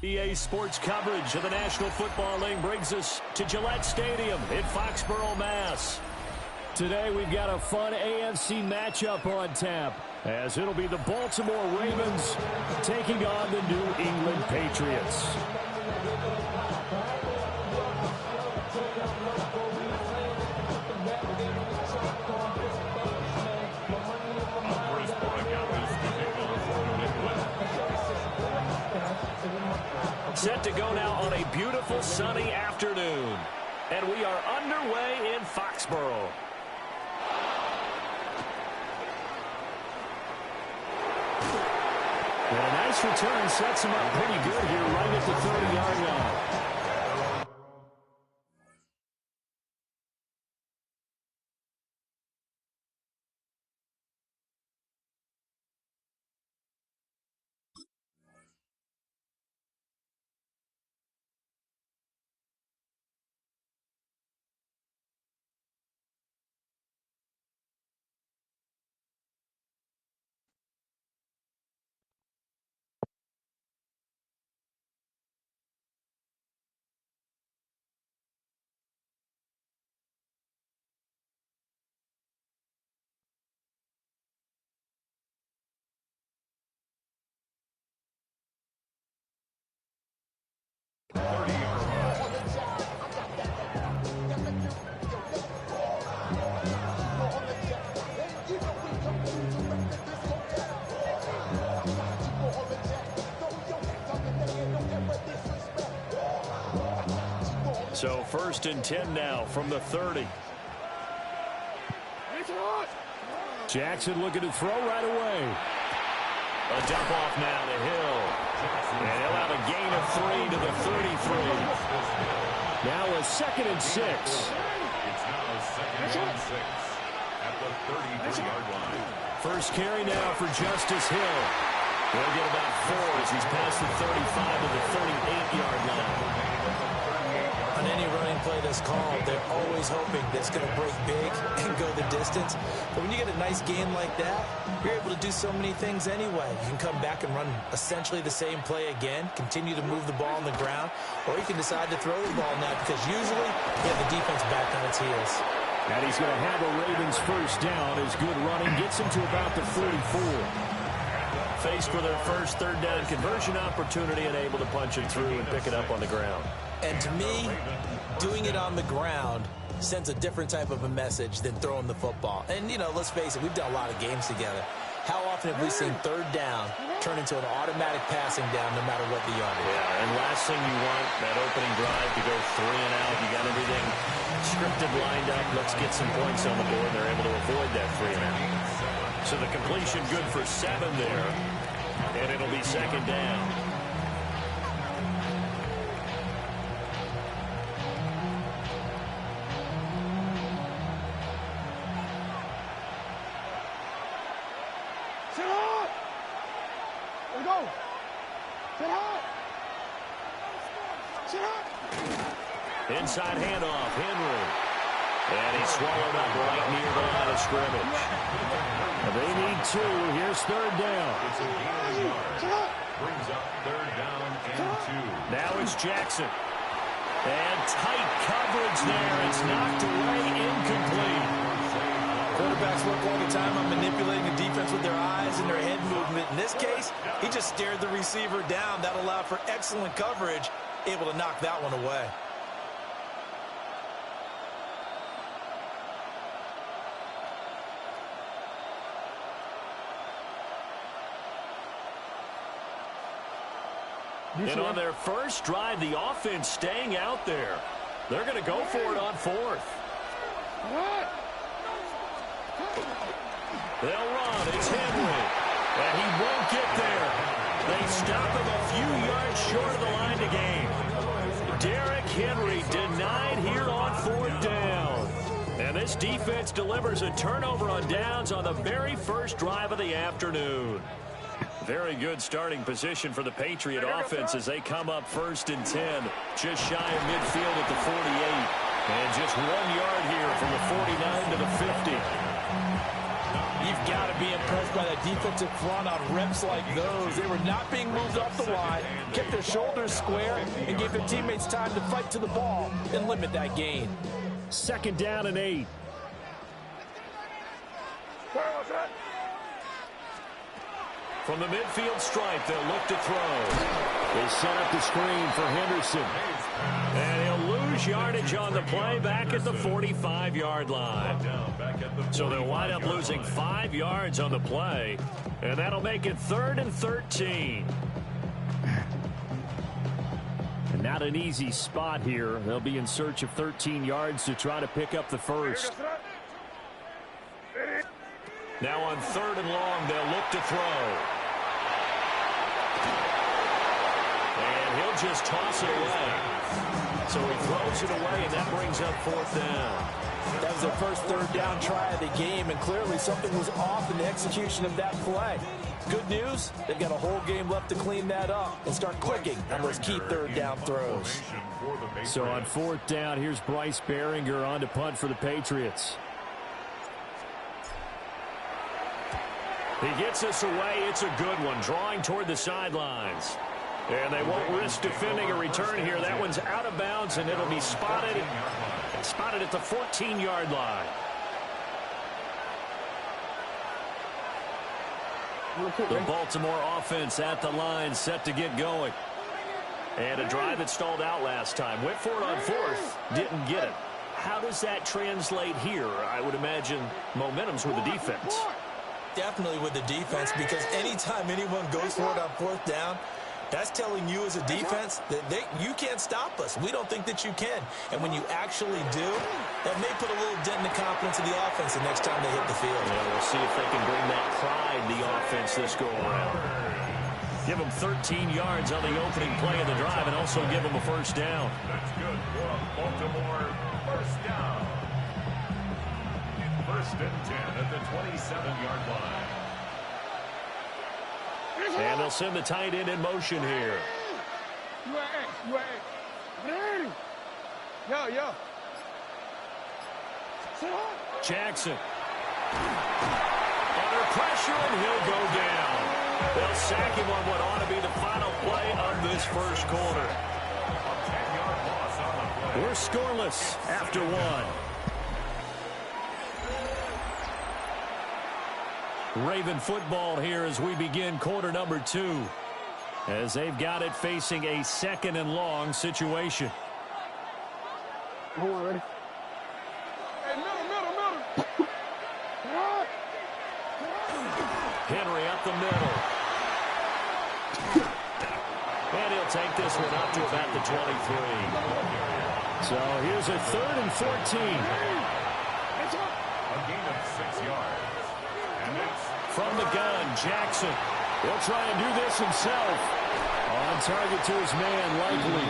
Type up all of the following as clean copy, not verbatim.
EA Sports coverage of the National Football League brings us to Gillette Stadium in Foxborough, Mass. Today we've got a fun AFC matchup on tap, as it'll be the Baltimore Ravens taking on the New England Patriots. Set to go now on a beautiful sunny afternoon. And we are underway in Foxborough. And a nice return sets him up pretty good here right at the 30-yard line. So 1st and 10 now from the 30. Jackson looking to throw right away. A dump off now to Hill. And he'll have a gain of 3 to the 33. Now a 2nd and 6. It's now 2nd and 6 at the 33-yard line. First carry now for Justice Hill. He'll get about 4 as he's past the 35 to the 38-yard line. On any running play that's called, they're always hoping that it's going to break big and go the distance. But when you get a nice game like that, you're able to do so many things anyway. You can come back and run essentially the same play again, continue to move the ball on the ground, or you can decide to throw the ball now because usually you have the defense back on its heels. And he's going to have a Ravens first down as good running gets him to about the 44. Faced for their first 3rd down conversion opportunity and able to punch it through and pick it up on the ground. And to me, doing it on the ground sends a different type of a message than throwing the football. And, you know, let's face it, we've done a lot of games together. How often have we seen 3rd down turn into an automatic passing down no matter what the yardage? Yeah, and last thing you want, that opening drive to go 3 and out. You got everything scripted, lined up. Let's get some points on the board. They're able to avoid that 3 and out. So the completion good for 7 there. And it'll be 2nd down. Inside handoff, Henry. And he's swallowed up right near the line of scrimmage. They need 2. Here's 3rd down. It's a gain of yards. Brings up 3rd down and 2. Now it's Jackson. And tight coverage there. It's knocked away, incomplete. Quarterbacks work all the time on manipulating the defense with their eyes and their head movement. In this case, he just stared the receiver down. That allowed for excellent coverage, able to knock that one away. And on their first drive, the offense staying out there. They're going to go for it on 4th. They'll run. It's Henry. And he won't get there. They stop him a few yards short of the line to gain. Derrick Henry denied here on 4th down. And this defense delivers a turnover on downs on the very first drive of the afternoon. Very good starting position for the Patriot offense as they come up 1st and 10. Just shy of midfield at the 48. And just 1 yard here from the 49 to the 50. You've got to be impressed by that defensive front on reps like those. They were not being moved off the line. kept their shoulders square, and gave their teammates time to fight to the ball and limit that gain. 2nd down and 8. From the midfield stripe, they'll look to throw. They set up the screen for Henderson. And he'll lose yardage on the play back at the 45-yard line. So they'll wind up losing 5 yards on the play. And that'll make it 3rd and 13. And not an easy spot here. They'll be in search of 13 yards to try to pick up the first. Now on 3rd and long, they'll look to throw. And he'll just toss it away. So he throws it away, and that brings up 4th down. That was their first 3rd down try of the game, and clearly something was off in the execution of that play. Good news, they've got a whole game left to clean that up and start clicking on those key 3rd down throws. So on 4th down, here's Bryce Behringer on to punt for the Patriots. He gets this away. It's a good one, drawing toward the sidelines. And they won't risk defending a return here. That one's out of bounds, and it'll be spotted at the 14-yard line. The Baltimore offense at the line, set to get going. And a drive that stalled out last time. Went for it on 4th, didn't get it. How does that translate here? I would imagine momentum's with the defense. Definitely with the defense, because anytime anyone goes for it on 4th down, that's telling you as a defense that you can't stop us. We don't think that you can. And when you actually do, that may put a little dent in the confidence of the offense the next time they hit the field. Yeah, we'll see if they can bring that pride the offense this go around. Give them 13 yards on the opening play of the drive and also give them a 1st down. That's good for a Baltimore 1st down. 1st and 10 at the 27-yard line. And they'll send the tight end in motion here. Jackson. Under pressure, and he'll go down. They'll sack him on what ought to be the final play of this 1st quarter. We're scoreless after 1. Raven football here as we begin quarter number 2. As they've got it facing a 2nd and long situation. Hold on, ready? Hey, middle. Henry up the middle. And he'll take this one up to about the 23. So here's a 3rd and 14. A gain of 6 yards. From the gun, Jackson. He'll try and do this himself. On target to his man, Likely.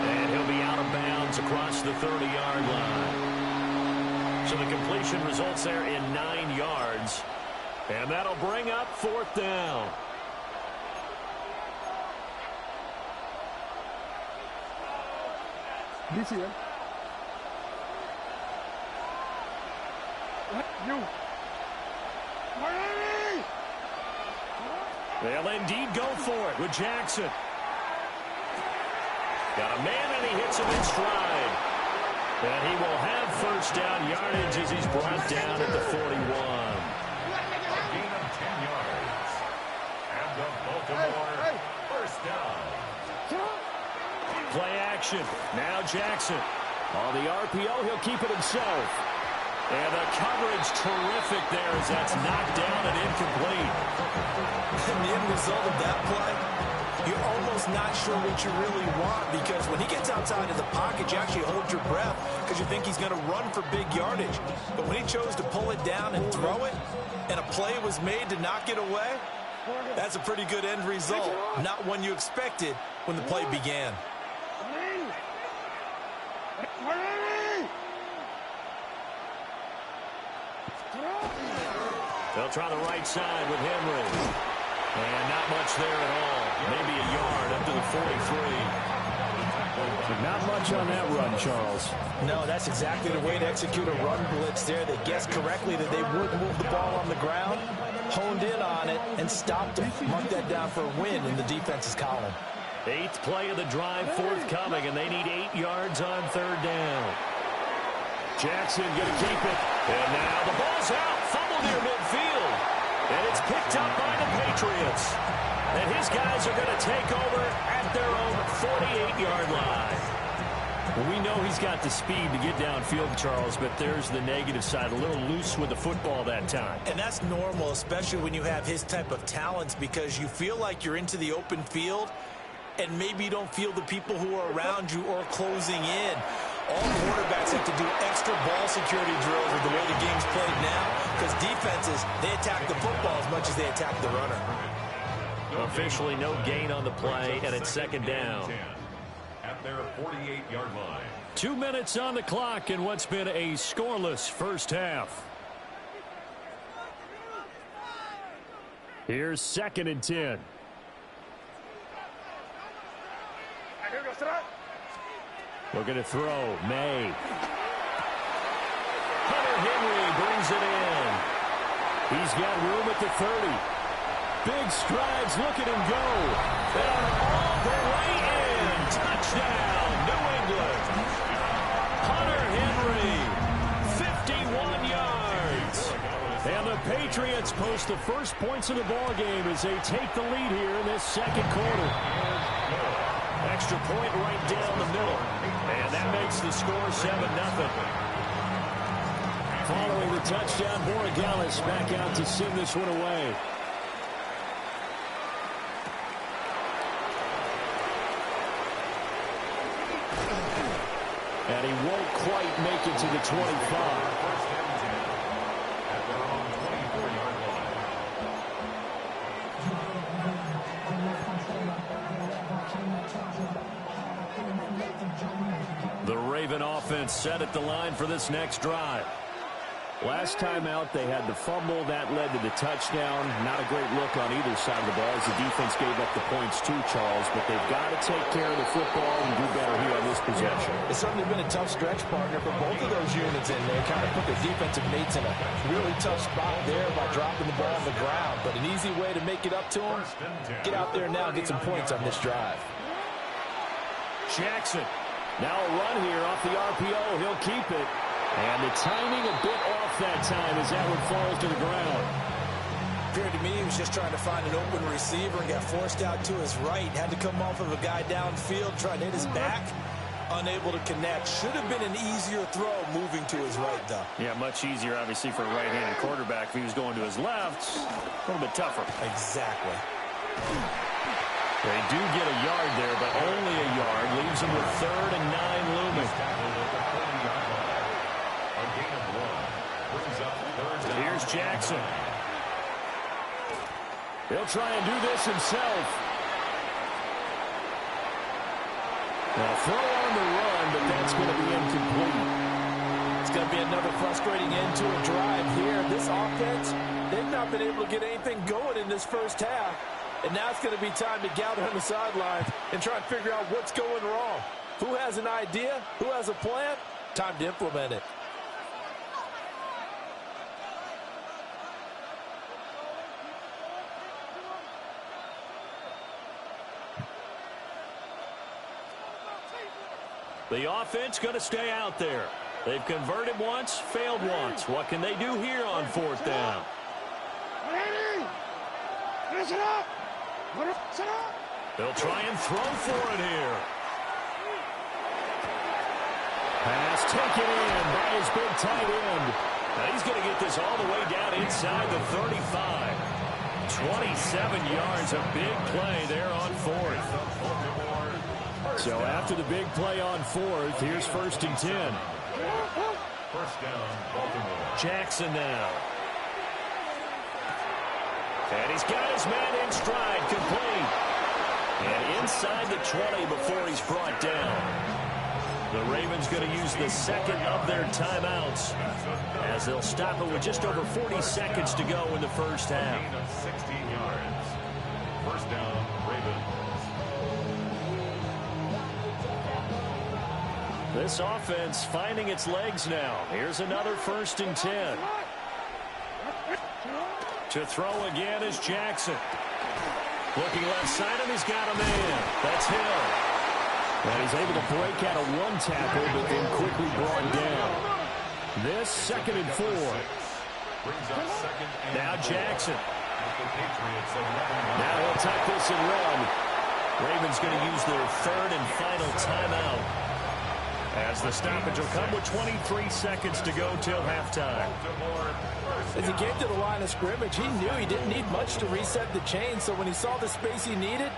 And he'll be out of bounds across the 30-yard line. So the completion results there in 9 yards. And that'll bring up 4th down. DC, man. You. They'll indeed go for it with Jackson. Got a man, and he hits him in stride. And he will have 1st down yardage as he's brought down at the 41. A gain of 10 yards. And the Baltimore 1st down. Play action. Now Jackson. On the RPO, he'll keep it himself. And the coverage terrific there as that's knocked down and incomplete. And the end result of that play, you're almost not sure what you really want, because when he gets outside of the pocket, you actually hold your breath because you think he's going to run for big yardage. But when he chose to pull it down and throw it, and a play was made to knock it away, that's a pretty good end result. Not one you expected when the play began. They'll try the right side with Henry. And not much there at all. Maybe a yard up to the 43. Not much on that run, Charles. No, that's exactly the way to execute a run blitz there. They guessed correctly that they would move the ball on the ground, honed in on it, and stopped it. Mark that down for a win in the defense's column. Eighth play of the drive forthcoming, and they need 8 yards on third down. Jackson going to keep it. And now the ball's out. Fumble near midfield. And it's picked up by the Patriots. And his guys are going to take over at their own 48-yard line. Well, we know he's got the speed to get downfield, Charles, but there's the negative side. A little loose with the football that time. And that's normal, especially when you have his type of talents, because you feel like you're into the open field, and maybe you don't feel the people who are around you or closing in. All quarterbacks have to do extra ball security drills with the way the game's played now, because defenses, they attack the football as much as they attack the runner. Officially no gain on the play, and it's second down. At their 48-yard line. 2 minutes on the clock in what's been a scoreless first half. Here's 2nd and 10. Looking to throw. May. Hunter Henry brings it in. He's got room at the 30. Big strides. Look at him go. And all the way in. Touchdown, New England. Hunter Henry, 51 yards. And the Patriots post the first points of the ball game as they take the lead here in this second quarter. Extra point right down the middle. And that makes the score 7-0. Following the touchdown, Borregales back out to send this one away. And he won't quite make it to the 25. The Raven offense set at the line for this next drive. Last time out, they had the fumble. That led to the touchdown. Not a great look on either side of the ball as the defense gave up the points too, Charles. But they've got to take care of the football and do better here on this possession. It's certainly been a tough stretch, partner, for both of those units in there. Kind of put their defensive mates in a really tough spot there by dropping the ball on the ground. But an easy way to make it up to them, get out there now and get some points on this drive. Jackson. Now a run here off the RPO. He'll keep it. And the timing a bit off that time as that one falls to the ground. Appeared to me he was just trying to find an open receiver and got forced out to his right. Had to come off of a guy downfield, trying to hit his back. Unable to connect. Should have been an easier throw moving to his right, though. Yeah, much easier, obviously, for a right-handed quarterback. If he was going to his left, a little bit tougher. Exactly. They do get a yard there, but only a yard. Leaves them with 3rd and 9 looming. Here's Jackson. He'll try and do this himself. Now throw on the run, but that's going to be incomplete. It's going to be another frustrating end to a drive here. This offense, they've not been able to get anything going in this first half. And now it's going to be time to gather on the sidelines and try and figure out what's going wrong. Who has an idea? Who has a plan? Time to implement it. The offense going to stay out there. They've converted once, failed once. What can they do here on 4th down? They'll try and throw for it here. Pass taken in by his big tight end. Now he's going to get this all the way down inside the 35. 27 yards, a big play there on 4th. So after the big play on 4th, here's 1st and 10. First down, Baltimore. Jackson now. And he's got his man in stride, complete. And inside the 20 before he's brought down. The Ravens going to use the second of their timeouts as they'll stop it with just over 40 seconds to go in the first half. Gain of 16 yards. First down, Ravens. This offense finding its legs now. Here's another 1st and 10. To throw again is Jackson. Looking left side, and he's got a man. That's Hill. And he's able to break out of one tackle, but then quickly brought down. This 2nd and 4. Now Jackson. Now he'll tuck this and run. Ravens going to use their 3rd and final timeout, as the stoppage will come with 23 seconds to go till halftime. As he came to the line of scrimmage, he knew he didn't need much to reset the chain, so when he saw the space he needed,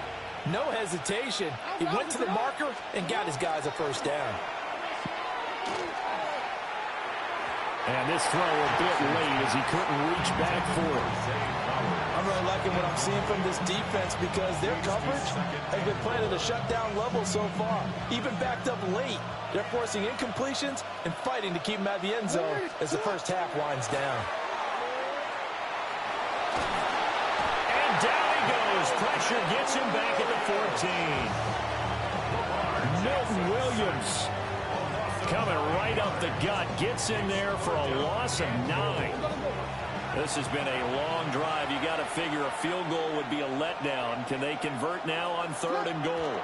no hesitation. He went to the marker and got his guys a first down. And this throw a bit late as he couldn't reach back for it. I'm really liking what I'm seeing from this defense because their coverage has been playing at a shutdown level so far. Even backed up late, they're forcing incompletions and fighting to keep them out of the end zone as the first half winds down. And down he goes. Pressure gets him back at the 14. Milton Williams coming right up the gut. Gets in there for a loss of 9. This has been a long drive. You got to figure a field goal would be a letdown. Can they convert now on 3rd and goal?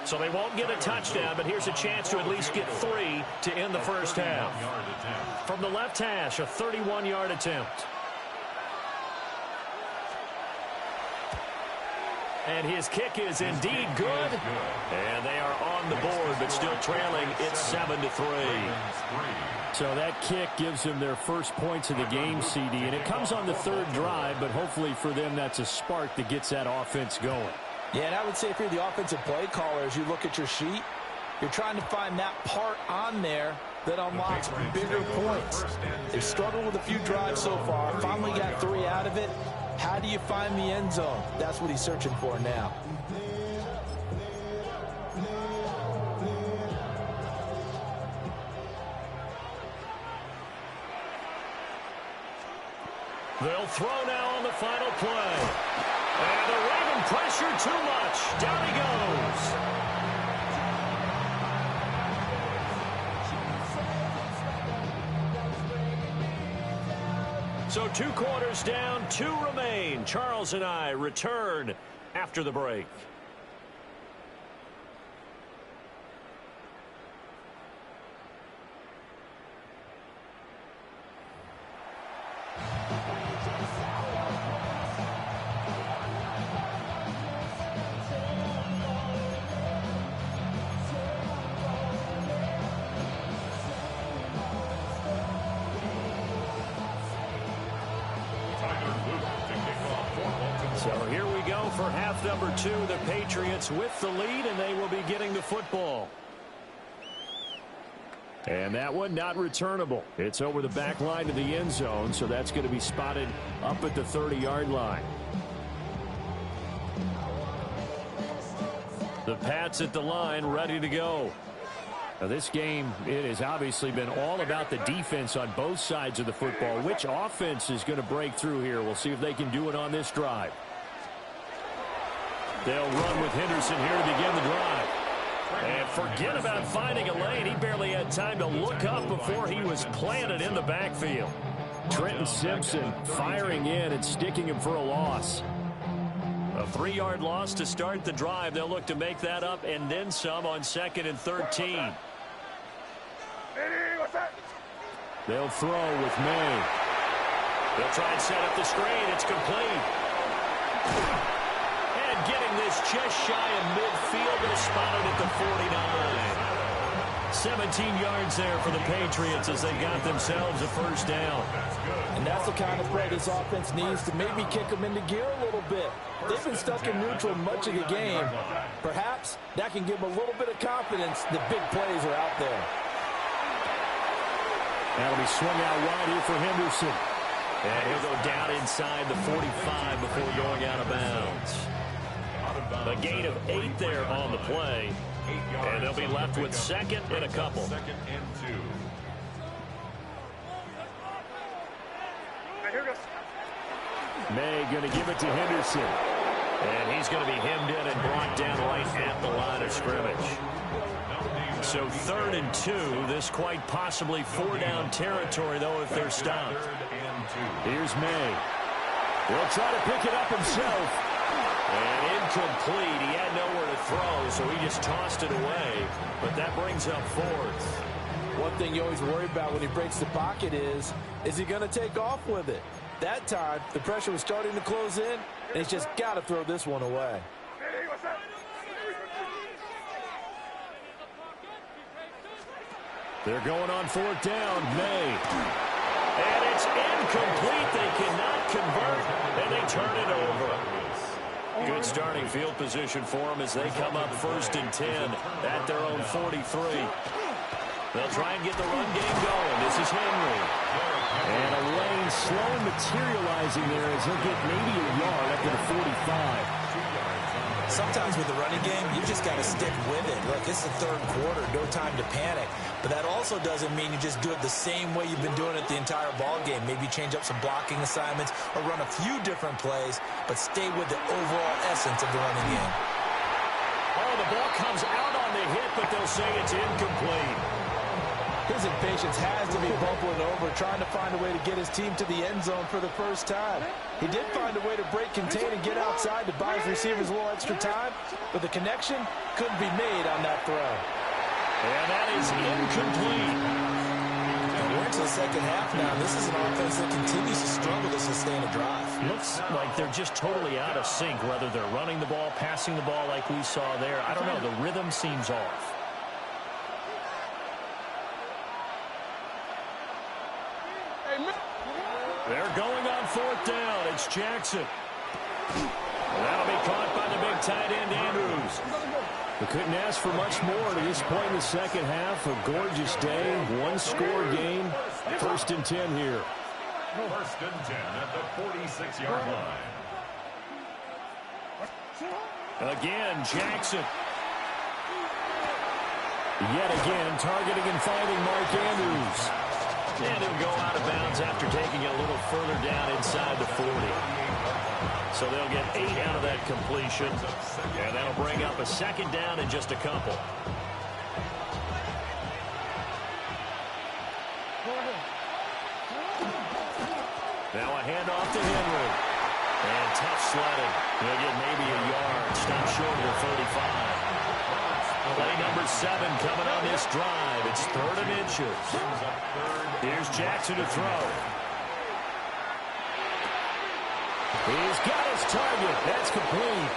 So they won't get a touchdown, but here's a chance to at least get 3 to end the first half. From the left hash, a 31-yard attempt. And his kick is indeed good. And they are on the board, but still trailing. It's 7-3. So that kick gives them their first points of the game, CD. And it comes on the 3rd drive, but hopefully for them that's a spark that gets that offense going. Yeah, and I would say if you're the offensive play caller, as you look at your sheet, you're trying to find that part on there that unlocks bigger points. They've struggled with a few drives so far. Finally got 3 out of it. How do you find the end zone? That's what he's searching for now. They'll throw now on the final play. And the Raven pressure too much. Down he goes. So 2 quarters down, 2 remain. Charles and I return after the break. So here we go for half number 2. The Patriots with the lead, and they will be getting the football. And that one not returnable. It's over the back line to the end zone, so that's going to be spotted up at the 30-yard line. The Pats at the line, ready to go. Now this game, it has obviously been all about the defense on both sides of the football. Which offense is going to break through here? We'll see if they can do it on this drive. They'll run with Henderson here to begin the drive. And forget about finding a lane. He barely had time to look up before he was planted in the backfield. Trenton Simpson firing in and sticking him for a loss. A 3-yard loss to start the drive. They'll look to make that up and then some on 2nd and 13. They'll throw with May. They'll try and set up the screen. It's complete. And getting this just shy of midfield, and spotted at the 49. 17 yards there for the Patriots as they got themselves a first down. And that's the kind of play this offense needs to maybe kick them into gear a little bit. They've been stuck in neutral much of the game. Perhaps that can give them a little bit of confidence that big plays are out there. That'll be swung out wide here for Henderson. And he'll go down inside the 45 before going out of bounds. A gain of 8 there on the play. And they'll be left with 2nd and a couple. 2nd and 2. May going to give it to Henderson. And he's going to be hemmed in and brought down right at the line of scrimmage. So 3rd and 2. This quite possibly 4-down territory, though, if they're stopped. Here's May. He'll try to pick it up himself. And incomplete. He had nowhere to throw, so he just tossed it away. But that brings up 4th. One thing you always worry about when he breaks the pocket is he going to take off with it? That time, the pressure was starting to close in, and he's just got to throw this one away. They're going on 4th down. May. And it's incomplete. They cannot convert, and they turn it over. Good starting field position for them as they come up 1st and 10 at their own 43. They'll try and get the run game going. This is Henry. And a lane slowly materializing there as he'll get maybe a yard up to the 45. Sometimes with the running game, you just got to stick with it. Look, it's the 3rd quarter, no time to panic. But that also doesn't mean you just do it the same way you've been doing it the entire ball game. Maybe change up some blocking assignments or run a few different plays, but stay with the overall essence of the running game. Oh, the ball comes out on the hit, but they'll say it's incomplete. His impatience has to be bubbling over, trying to find a way to get his team to the end zone for the first time. He did find a way to break, contain, and get outside to buy his receivers a little extra time, but the connection couldn't be made on that throw. And that is incomplete. We're into the second half now. This is an offense that continues to struggle to sustain a drive. Looks like they're just totally out of sync, whether they're running the ball, passing the ball like we saw there. I don't know. The rhythm seems off. They're going on 4th down. It's Jackson. That'll be caught by the big tight end, Andrews. We couldn't ask for much more to this point in the second half. A gorgeous day, one-score game. 1st and 10 here. 1st and 10 at the 46-yard line. Again, Jackson. Yet again, targeting and finding Mark Andrews. And he'll go out of bounds after taking it a little further down inside the 40. So they'll get 8 out of that completion. And that'll bring up a 2nd down in just a couple. Now a handoff to Henry. And tough sledding. He'll get maybe a yard. Stop short of the 35. Play number 7 coming on this drive. It's 3rd and inches. Here's Jackson to throw. He's got his target. That's complete.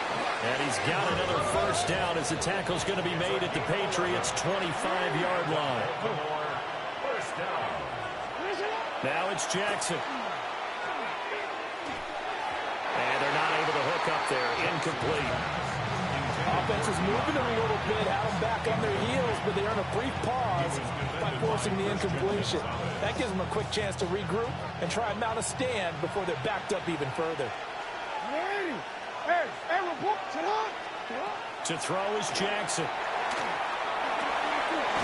And he's got another 1st down as the tackle's going to be made at the Patriots' 25-yard line. Now it's Jackson. And they're not able to hook up there. Incomplete. Offense is moving them a little bit, had them back on their heels, but they earn a brief pause by forcing the incompletion. That gives them a quick chance to regroup and try and mount a stand before they're backed up even further. To throw is Jackson.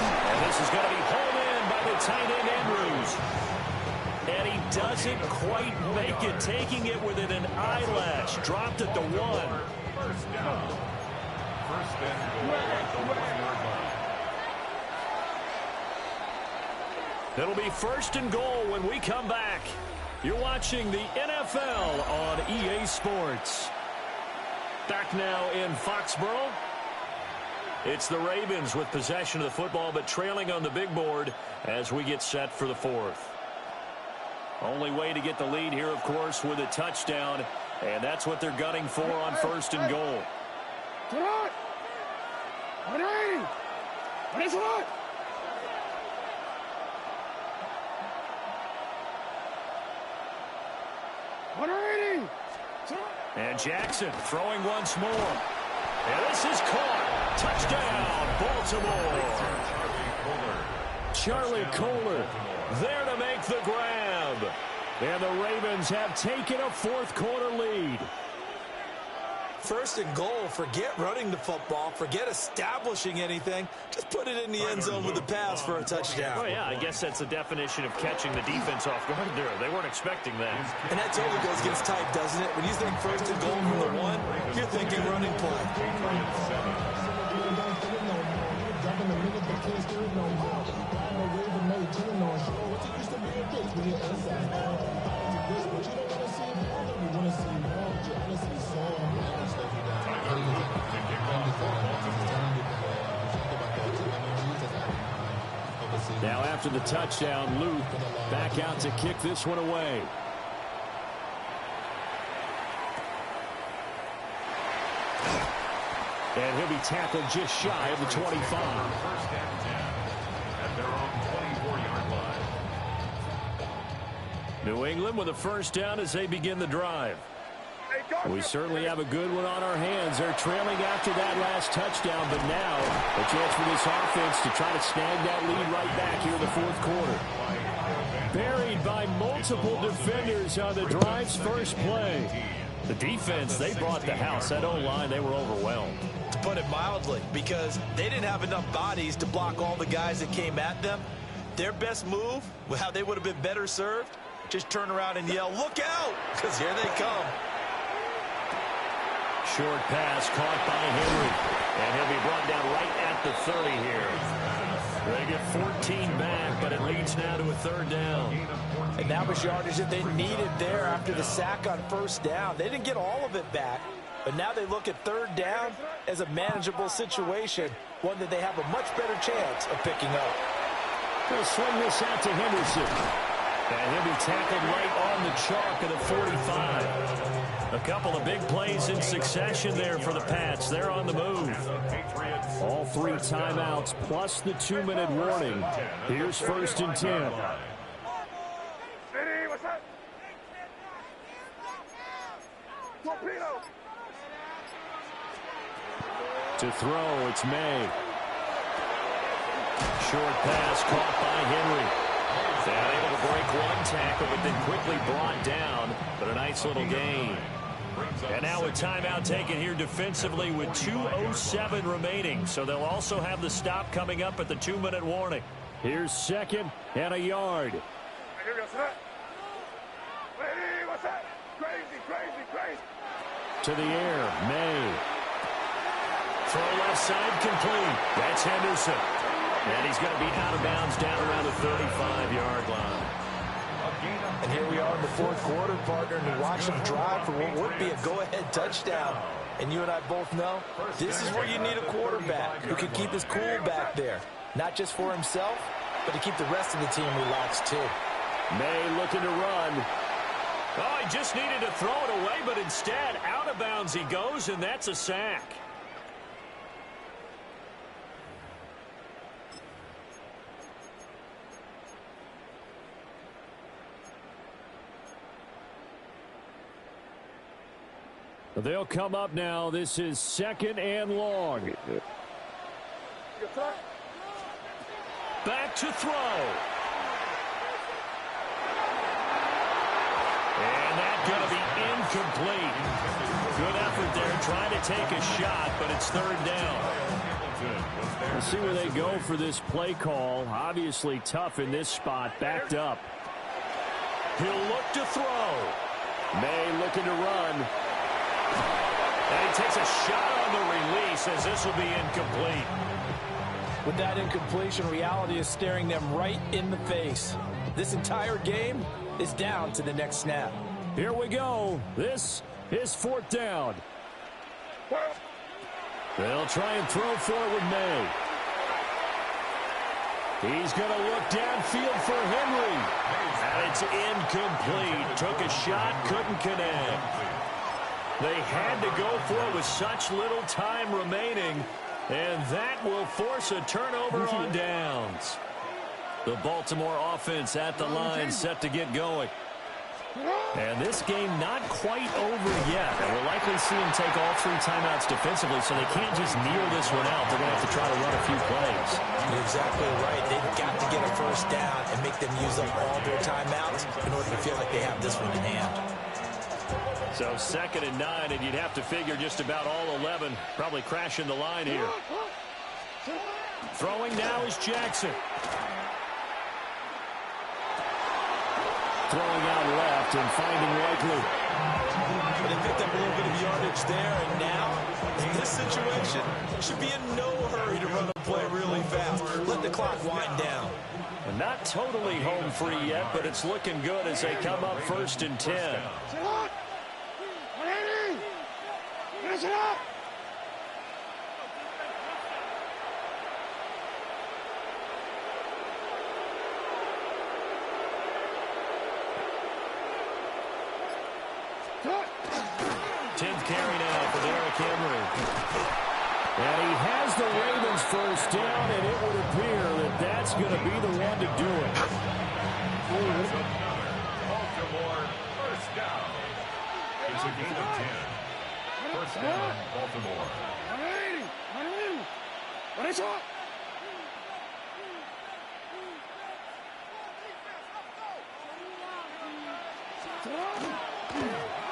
And this is going to be hauled in by the tight end, Andrews. And he doesn't quite make it, taking it within an eyelash. Dropped at the 1. 1st down. 1st and goal at the 1-yard line. It'll be 1st and goal when we come back. You're watching the NFL on EA Sports. Back now in Foxborough. It's the Ravens with possession of the football, but trailing on the big board as we get set for the 4th. Only way to get the lead here, of course, with a touchdown, and that's what they're gunning for on 1st and goal. And Jackson throwing once more. And this is caught. Touchdown, Baltimore. Charlie Kohler there to make the grab. And the Ravens have taken a 4th quarter lead. 1st and goal, forget running the football, forget establishing anything. Just put it in the end zone with a pass for a touchdown. Oh, yeah, I guess that's the definition of catching the defense off guard there. They weren't expecting that. And that totally goes against type, doesn't it? When you think 1st and goal from the 1, you're thinking running play. Now after the touchdown, Luke back out to kick this one away. And he'll be tackled just shy of the 25. First and 10 at their own 24-yard line. New England with a first down as they begin the drive. We certainly have a good one on our hands. They're trailing after that last touchdown, but now a chance for this offense to try to snag that lead right back here in the fourth quarter. Buried by multiple defenders on the drive's first play. The defense, they brought the house. That O-line, they were overwhelmed. To put it mildly, because they didn't have enough bodies to block all the guys that came at them. Their best move, how they would have been better served, just turn around and yell, "Look out!" because here they come. Short pass caught by Henry. And he'll be brought down right at the 30 here. They get 14 back, but it leads now to a third down. And that was yardage that they needed there after the sack on first down. They didn't get all of it back, but now they look at third down as a manageable situation, one that they have a much better chance of picking up. They'll swing this out to Henderson. And he'll be tackled right on the chalk of the 45. A couple of big plays in succession there for the Pats. They're on the move. All three timeouts plus the 2-minute warning. Here's first and 10. To throw, it's May. Short pass caught by Henry. And able to break one tackle, but then quickly brought down. But a nice little gain. And now a timeout taken here defensively with 2:07 remaining. So they'll also have the stop coming up at the 2-minute warning. Here's second and a yard. To the air, May. Throw left side complete. That's Henderson. And he's going to be out of bounds down around the 35-yard line. And here we are in the fourth quarter, partner, and watch them drive for what would be a go-ahead touchdown. And you and I both know this is where you need a quarterback who can keep his cool back there. Not just for himself, but to keep the rest of the team relaxed too. May looking to run. Oh, he just needed to throw it away, but instead, out of bounds he goes, and that's a sack. They'll come up now. This is second and long. Back to throw. And that's going to be incomplete. Good effort there trying to take a shot, but it's third down. We'll see where they go for this play call. Obviously tough in this spot, backed up. He'll look to throw. May looking to run. And he takes a shot on the release as this will be incomplete. With that incompletion, reality is staring them right in the face. This entire game is down to the next snap. Here we go. This is fourth down. They'll try and throw for it with May. He's going to look downfield for Henry. And it's incomplete. Took a shot, couldn't connect. They had to go for it with such little time remaining, and that will force a turnover on downs. The Baltimore offense at the line set to get going. And this game not quite over yet. And we'll likely see them take all three timeouts defensively, so they can't just kneel this one out. They're going to have to try to run a few plays. You're exactly right. They've got to get a first down and make them use up all their timeouts in order to feel like they have this one in hand. So 2nd and 9, and you'd have to figure just about all 11 probably crashing the line here. Throwing now is Jackson. Throwing out left and finding Likely. But they picked up a little bit of yardage there, and now, in this situation, should be in no hurry to run a play really fast. Let the clock wind down. Not totally home free yet, but it's looking good as they come up 1st and 10. Carry now for Derrick Henry. And he has the Ravens first down, and it would appear that that's going to be the one to do it. Baltimore, first down. It's a gain of 10. First down, Baltimore.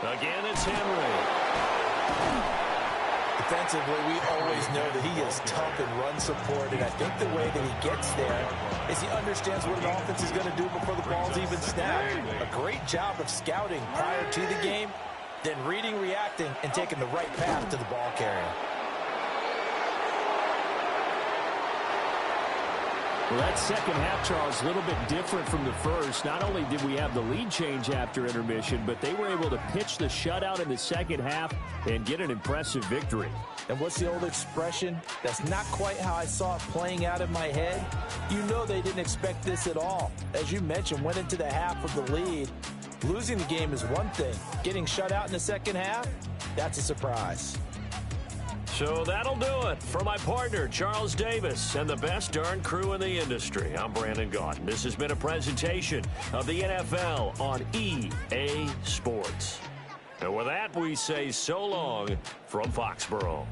Again, it's Henry. Defensively, we always know that he is tough in run support, and I think the way that he gets there is he understands what an offense is going to do before the ball's even snapped. A great job of scouting prior to the game, then reading, reacting, and taking the right path to the ball carrier. Well, that second half, Charles, a little bit different from the first. Not only did we have the lead change after intermission, but they were able to pitch the shutout in the second half and get an impressive victory. And what's the old expression? That's not quite how I saw it playing out in my head. You know they didn't expect this at all. As you mentioned, went into the half with the lead. Losing the game is one thing. Getting shut out in the second half, that's a surprise. So that'll do it. For my partner, Charles Davis, and the best darn crew in the industry, I'm Brandon Gaudin. This has been a presentation of the NFL on EA Sports. And with that, we say so long from Foxborough.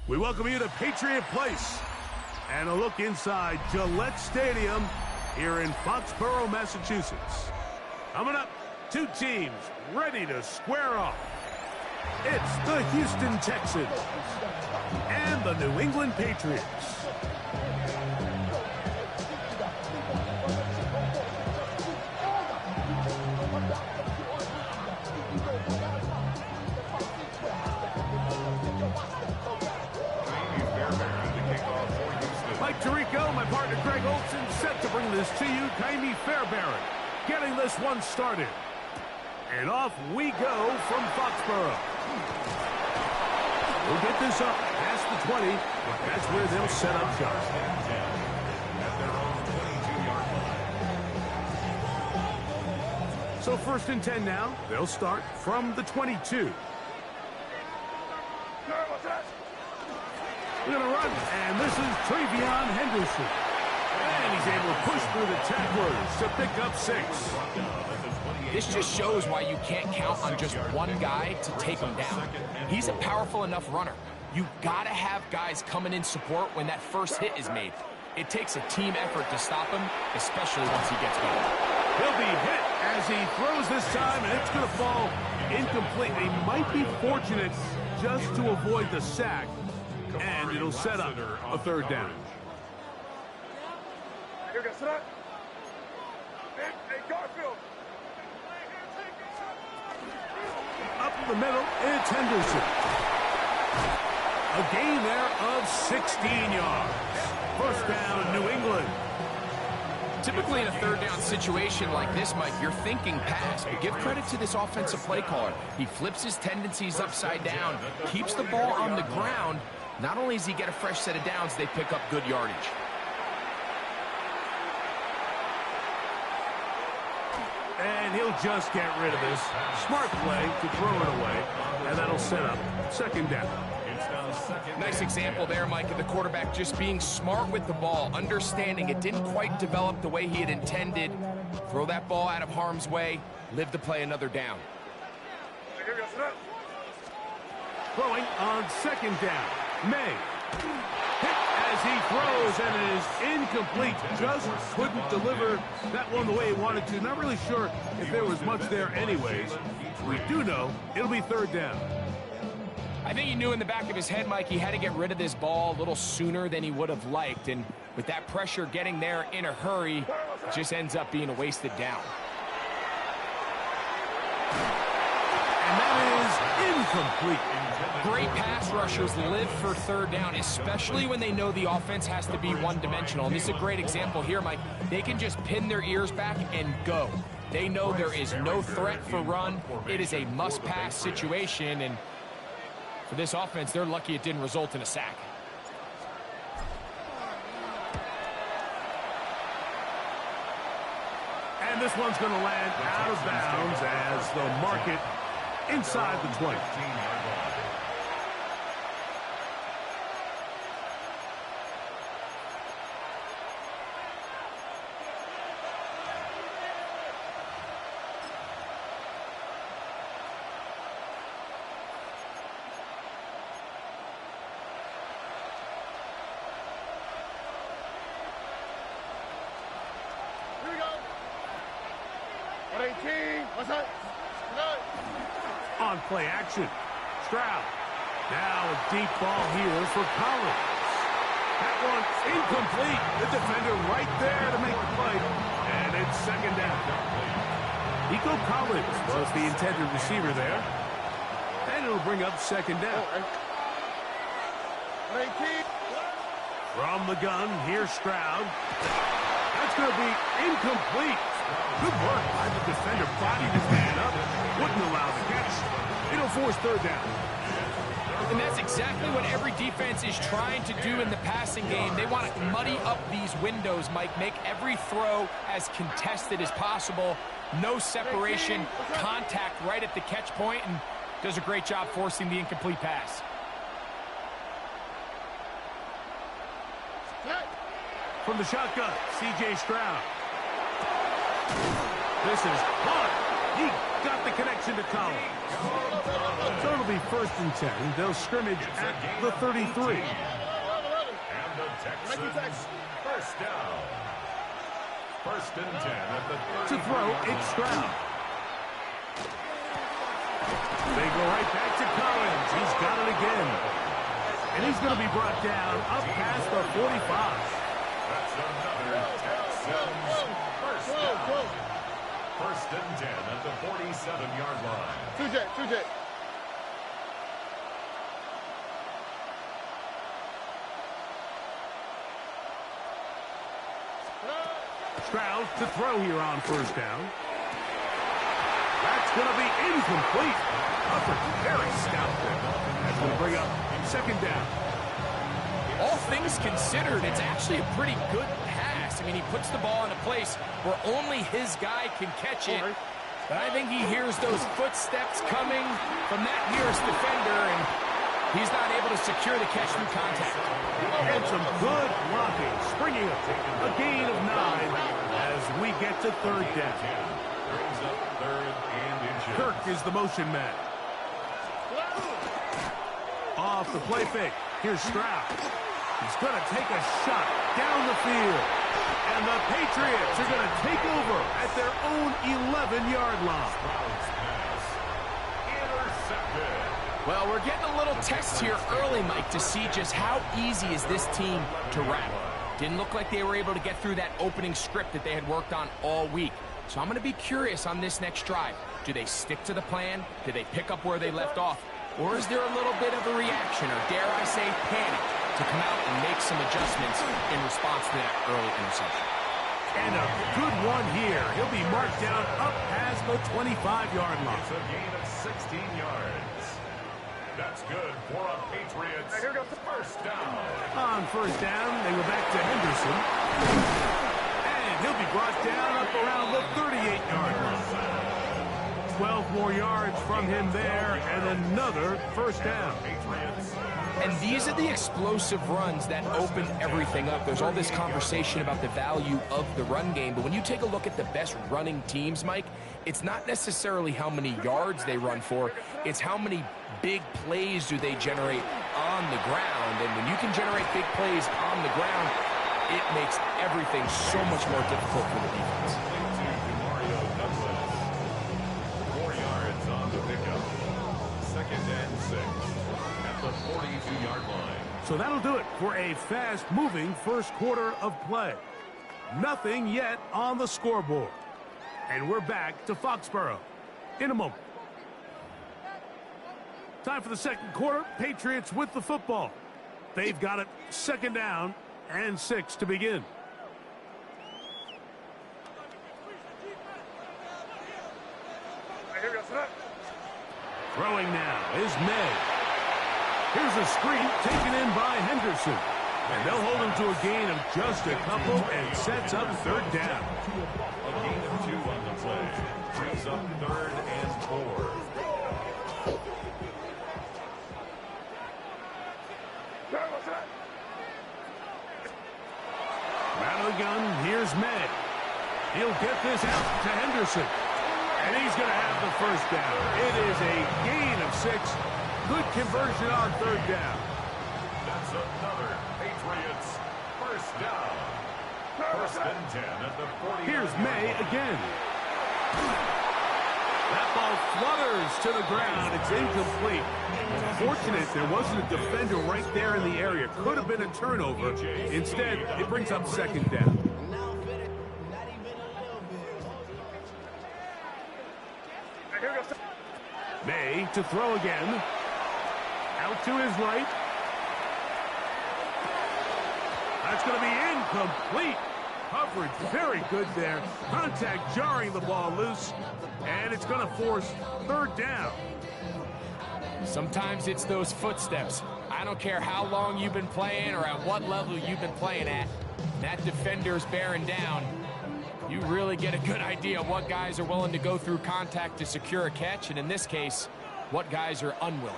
We welcome you to Patriot Place and a look inside Gillette Stadium here in Foxborough, Massachusetts. Coming up, two teams ready to square off. It's the Houston Texans and the New England Patriots. Mike Tirico, my partner Greg Olson, set to bring this to you. Jaime Fairbairn getting this one started. And off we go from Foxborough. We'll get this up past the 20. That's where they'll set up shop. At their own 22-yard line. So 1st and 10 now. They'll start from the 22. We're going to run, and this is Travion Henderson. And he's able to push through the tacklers to pick up 6. This just shows why you can't count on just one guy to take him down. He's a powerful enough runner. You've got to have guys coming in support when that first hit is made. It takes a team effort to stop him, especially once he gets going. He'll be hit as he throws this time, and it's going to fall incomplete. They might be fortunate just to avoid the sack. And it'll set up a 3rd down. Up the middle, it's Henderson. A gain there of 16 yards. 1st down, New England. Typically in a third down situation like this, Mike, you're thinking pass, but give credit to this offensive play caller. He flips his tendencies upside down, keeps the ball on the ground. Not only does he get a fresh set of downs, they pick up good yardage. And he'll just get rid of this. Smart play to throw it away, and that'll set up second down. Nice example there, Mike, of the quarterback just being smart with the ball, understanding it didn't quite develop the way he had intended. Throw that ball out of harm's way, live to play another down. Throwing on second down. May. Hit as he throws, and it is incomplete. Just couldn't deliver that one the way he wanted to. Not really sure if there was much there anyways. We do know it'll be third down. I think he knew in the back of his head, Mike, he had to get rid of this ball a little sooner than he would have liked. And with that pressure getting there in a hurry, it just ends up being a wasted down. And that is incomplete. Great pass rushers live for third down, especially when they know the offense has to be one-dimensional. And this is a great example here, Mike. They can just pin their ears back and go. They know there is no threat for run. It is a must-pass situation, and for this offense, they're lucky it didn't result in a sack. And this one's going to land out of bounds as they'll mark it inside the 20. On play action. Stroud. Now a deep ball here for Collins. That one incomplete. The defender right there to make the play. And it's second down. Nico Collins was the intended receiver there. And it'll bring up second down. From the gun, here's Stroud. That's going to be incomplete. Good work by the defender. Bodied his man up. Wouldn't allow the catch. It'll force third down. And that's exactly what every defense is trying to do in the passing game. They want to muddy up these windows, Mike. Make every throw as contested as possible. No separation. Contact right at the catch point, and does a great job forcing the incomplete pass. From the shotgun, C.J. Stroud. This is hard. He got the connection to Collins. So it'll be 1st and 10. They'll scrimmage at the 33. And the Texans first down. 1st and 10 at the 33. To throw, it's Stroud. They go right back to Collins. He's got it again. And he's going to be brought down up past the 45. That's another Texans first down. 1st and 10 at the 47-yard line. 2J. Stroud to throw here on 1st down. That's going to be incomplete. Upper very stout there. That's going to bring up second down. All things considered, it's actually a pretty good pass. I mean, he puts the ball in a place where only his guy can catch it. But I think he hears those footsteps coming from that nearest defender, and he's not able to secure the catch through contact. And some good blocking, springing up a gain of 9 as we get to third down. Brings up 3rd and inches. Kirk is the motion man. Off the play fake. Here's Stroud. He's going to take a shot down the field. And the Patriots are going to take over at their own 11-yard line. Intercepted. Well, we're getting a little test here early, Mike, to see just how easy is this team to rattle. Didn't look like they were able to get through that opening script that they had worked on all week. So I'm going to be curious on this next drive. Do they stick to the plan? Do they pick up where they left off? Or is there a little bit of a reaction, or dare I say panic, to come out and make some adjustments in response to that early interception? And a good one here. He'll be marked down up past the 25-yard line. It's a gain of 16 yards. That's good for a Patriots first down. On first down, they go back to Henderson. And he'll be brought down up around the 38-yard line. 12 more yards from him there, and another first down. And these are the explosive runs that open everything up. There's all this conversation about the value of the run game, but when you take a look at the best running teams, Mike, it's not necessarily how many yards they run for, it's how many big plays do they generate on the ground. And when you can generate big plays on the ground, it makes everything so much more difficult for the defense. 4 yards on the pickup. 2nd and 6 at the 42-yard line. So that'll do it for a fast-moving first quarter of play. Nothing yet on the scoreboard. And we're back to Foxborough in a moment. Time for the second quarter. Patriots with the football. They've got it 2nd down and 6 to begin. Throwing now is May. Here's a screen taken in by Henderson. And they'll hold him to a gain of just a couple and sets up 3rd down. A gain of 2 on the play. Brings up 3rd and 4. Out of the gun, here's May. He'll get this out to Henderson. And he's going to have the first down. It is a gain of 6. Good conversion on 3rd down. That's another Patriots first down. 1st and 10 at the 40. Here's May again. That ball flutters to the ground. It's incomplete. Fortunate there wasn't a defender right there in the area. Could have been a turnover. Instead, it brings up 2nd down. May to throw again. Out to his right. That's going to be incomplete. Coverage very good there. Contact jarring the ball loose. And it's going to force 3rd down. Sometimes it's those footsteps. I don't care how long you've been playing or at what level you've been playing at. That defender's bearing down. You really get a good idea of what guys are willing to go through contact to secure a catch, and in this case, what guys are unwilling.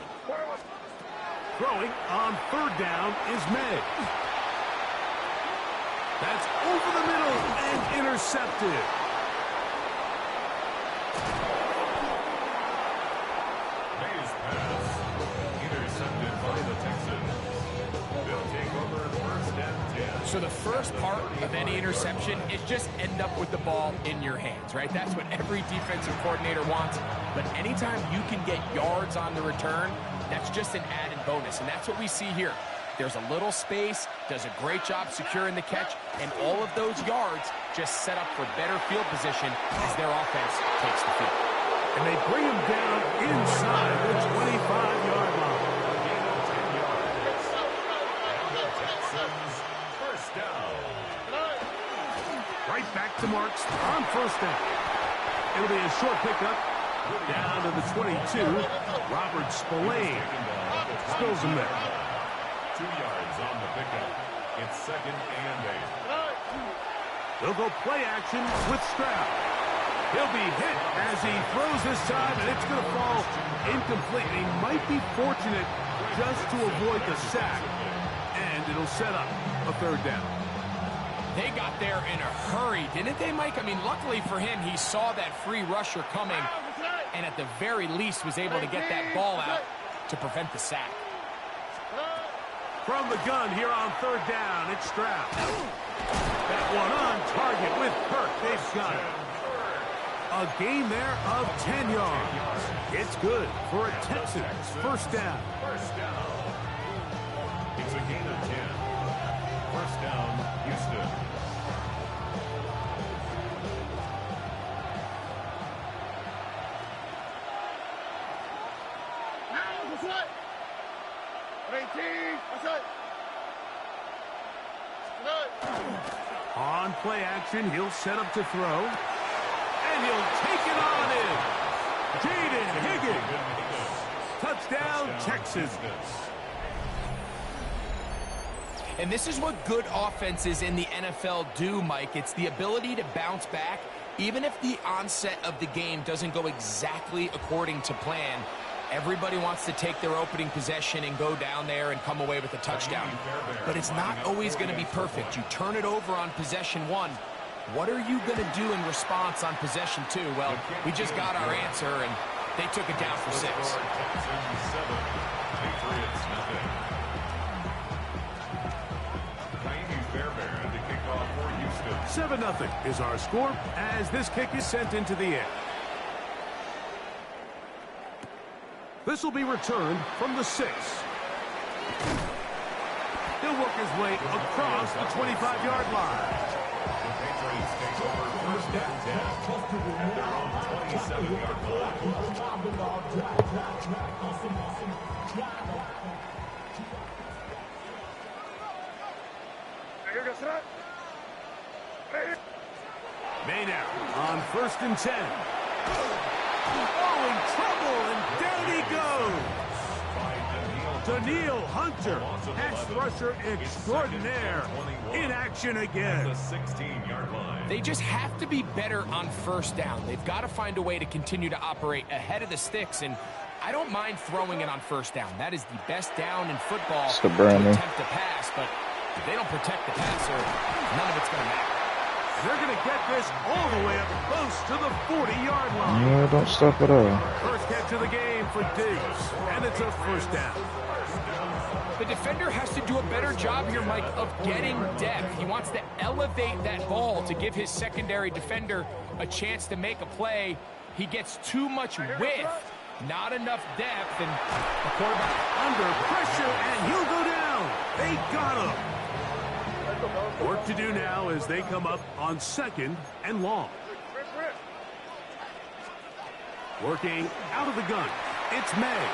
Throwing on 3rd down is May. That's over the middle and intercepted. May's pass intercepted by the Texans. They'll take over 1st and 10. So the first part of any interception is just end up with the ball in your hands, right? That's what every defensive coordinator wants. But anytime you can get yards on the return, that's just an added bonus. And that's what we see here. There's a little space, does a great job securing the catch, and all of those yards just set up for better field position as their offense takes the field. And they bring him down inside the 25-yard line. A gain of 10 yards. And the Texans first down. Right back to Marks on 1st down. It'll be a short pickup down to the 22. Robert Spillane spills him there. 2 yards on the pickup. It's 2nd and 8. They'll go play action with Stroud. He'll be hit as he throws this time, and it's going to fall incomplete. He might be fortunate just to avoid the sack, and it'll set up a 3rd down. They got there in a hurry, didn't they, Mike? I mean, luckily for him, he saw that free rusher coming, and at the very least was able to get that ball out to prevent the sack. From the gun here on 3rd down, it's Stroud. That one on target with Kirk. They've got it. A gain there of 10 yards. It's good for a Texans first down. First down. It's a gain of 10. First down, Houston. On play action, he'll set up to throw. And he'll take it on in. Jaden Higgins. Touchdown, Texans. And this is what good offenses in the NFL do, Mike. It's the ability to bounce back, even if the onset of the game doesn't go exactly according to plan. Everybody wants to take their opening possession and go down there and come away with a touchdown. But it's not always going to be perfect. You turn it over on possession 1. What are you going to do in response on possession 2? Well, we just got our answer, and they took it down for 6. Patriots nothing. 7-0 is our score as this kick is sent into the air. This will be returned from the 6. He'll work his way across the 25-yard line. The Patriots take over first and 10 at their own 27-yard line. Maynard on first and 10. Oh, in trouble, and down he goes. Daniil Hunter, pass rusher extraordinaire, in action again. The 16-yard line. They just have to be better on first down. They've got to find a way to continue to operate ahead of the sticks, and I don't mind throwing it on first down. That is the best down in football to attempt to pass, but if they don't protect the passer, none of it's going to matter. They're going to get this all the way up close to the 40-yard line. No, don't stop at all. First catch of the game for Diggs, and it's a first down. The defender has to do a better job here, Mike, of getting depth. He wants to elevate that ball to give his secondary defender a chance to make a play. He gets too much width, not enough depth, and the quarterback under pressure, and he'll go down. They got him. Work to do now as they come up on second and long. Working out of the gun. It's May.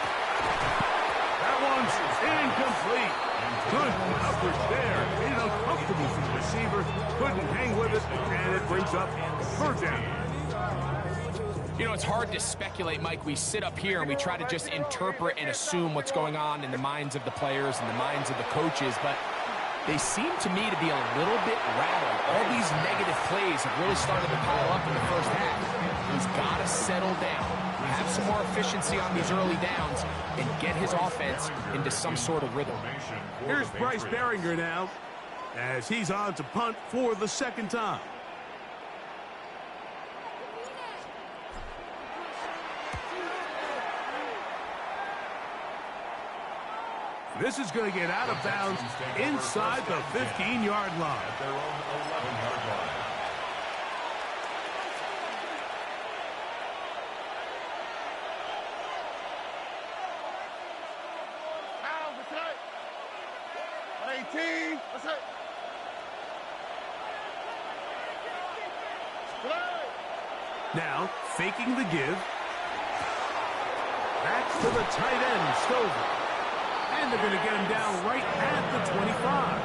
That one's incomplete. Good coverage there. Made it uncomfortable for the receiver. Couldn't hang with it, and it brings up third down. You know, it's hard to speculate, Mike. We sit up here and we try to just interpret and assume what's going on in the minds of the players and the minds of the coaches, but they seem to me to be a little bit rattled. All these negative plays have really started to pile up in the first half. He's got to settle down, have some more efficiency on these early downs, and get his offense into some sort of rhythm. Here's Bryce Behringer now as he's on to punt for the second time. This is going to get out of bounds inside the 15-yard line. At their own 11-yard line. Now, faking the give. Back to the tight end, Stover. And they're going to get him down right at the 25.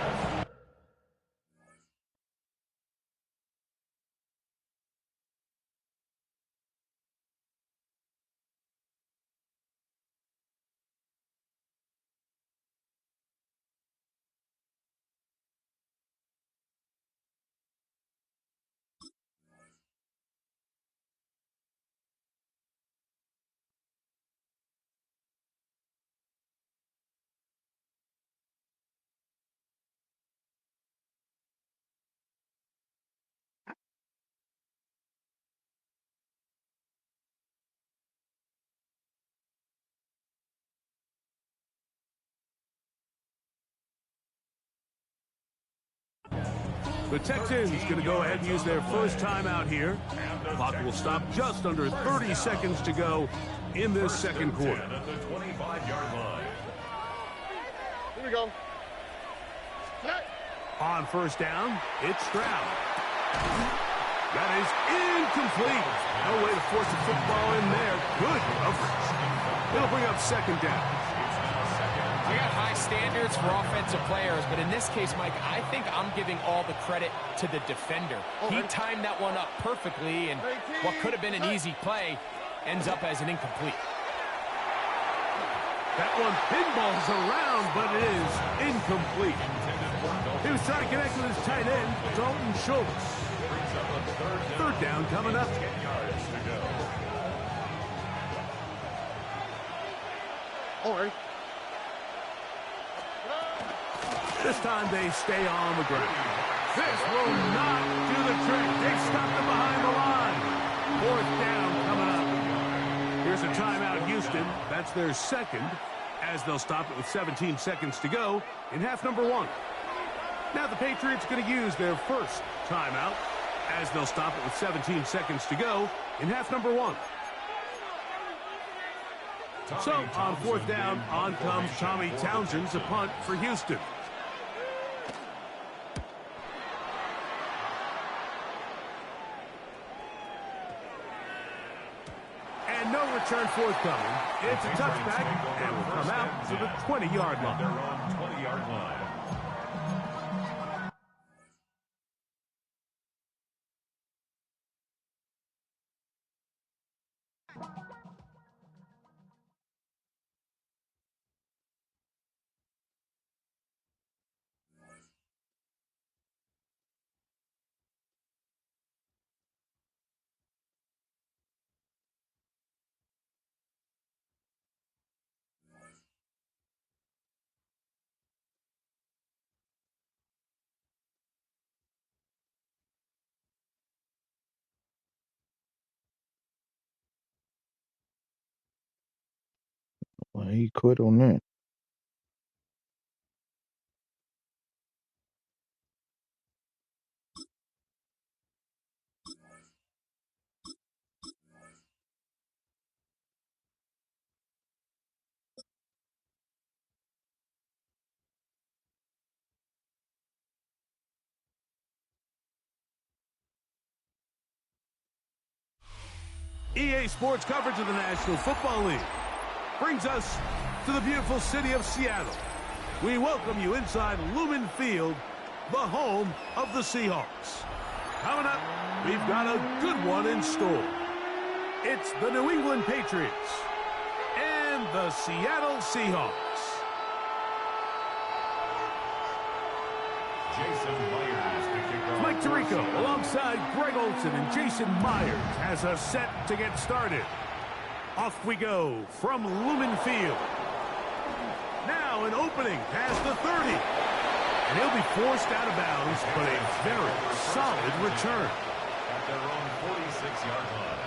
The Texans going to go ahead and use their first timeout here. Clock will stop just under 30 seconds to go in this second quarter. At the 25-yard line. Here we go. On first down, it's Stroud. That is incomplete. No way to force the football in there. Good coverage. It'll bring up second down. I got high standards for offensive players, but in this case, Mike, I think I'm giving all the credit to the defender. He timed that one up perfectly, and what could have been an easy play ends up as an incomplete. That one pinballs around, but it is incomplete. He was trying to connect with his tight end, Dalton Schultz. Third down coming up. 10 yards to go. All right. This time they stay on the ground. This will not do the trick. They stopped it behind the line. 4th down coming up. Here's a timeout, Houston. That's their second, as they'll stop it with 17 seconds to go in half number 1. Now the Patriots going to use their first timeout, as they'll stop it with 17 seconds to go in half number 1. So, on 4th down, on comes Tommy Townsend's a punt for Houston. And no return forthcoming. It's a touchback, and will come out to the 20-yard line. They're on 20-yard line. Well, he quit on that. EA Sports coverage of the National Football League brings us to the beautiful city of Seattle. We welcome you inside Lumen Field, the home of the Seahawks. Coming up, we've got a good one in store. It's the New England Patriots and the Seattle Seahawks. Jason Myers to kick off. Mike Tirico alongside Greg Olsen and Jason Myers has us set to get started. Off we go from Lumen Field. Now an opening past the 30. And he'll be forced out of bounds, but a very solid return. At their own 46-yard line.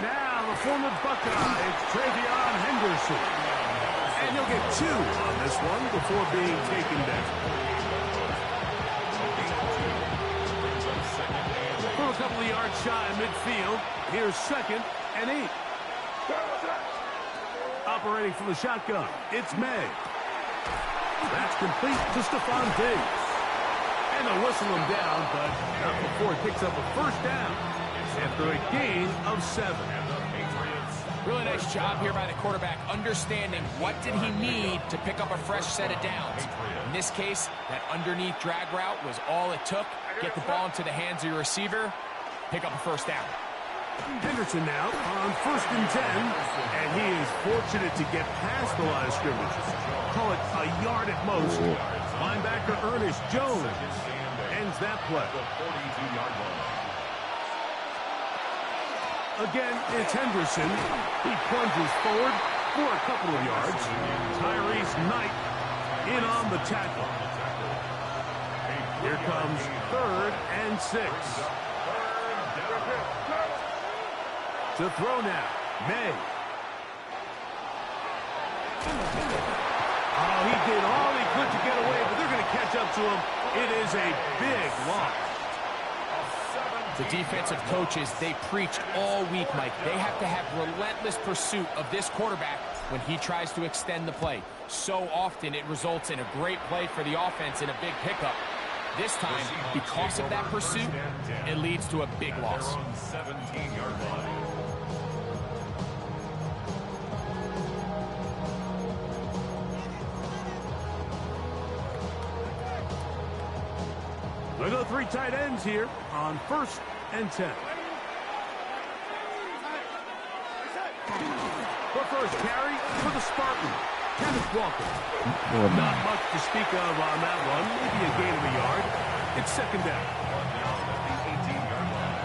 Now the former Buckeye, Travion Henderson. And he'll get 2 on this one before being taken down. From a couple of yards shy of midfield, here's 2nd and 8. Operating from the shotgun, it's May. That's complete to Stephon Diggs. And they'll whistle him down, but not before he picks up a first down after a gain of 7. Really nice job here by the quarterback, understanding what did he need to pick up a fresh set of downs. In this case, that underneath drag route was all it took. Get the ball into the hands of your receiver, pick up a first down. Henderson now on 1st and 10, and he is fortunate to get past the line of scrimmage. Call it a yard at most. Linebacker Ernest Jones ends that play. Again, it's Henderson. He plunges forward for a couple of yards. Tyrese Knight in on the tackle. Here comes 3rd and 6. To throw now, May. Oh, he did all he could to get away, but they're going to catch up to him. It is a big loss. The defensive coaches, they preached all week, Mike. They have to have relentless pursuit of this quarterback when he tries to extend the play. So often it results in a great play for the offense and a big pickup. This time, because of that pursuit, it leads to a big loss. 17-yard line. They go 3 tight ends here on 1st and 10. For first carry for the Spartan, Kenneth Walker. Not much to speak of on that one. Maybe a gain of a yard. It's 2nd down. Down at the 18-yard line.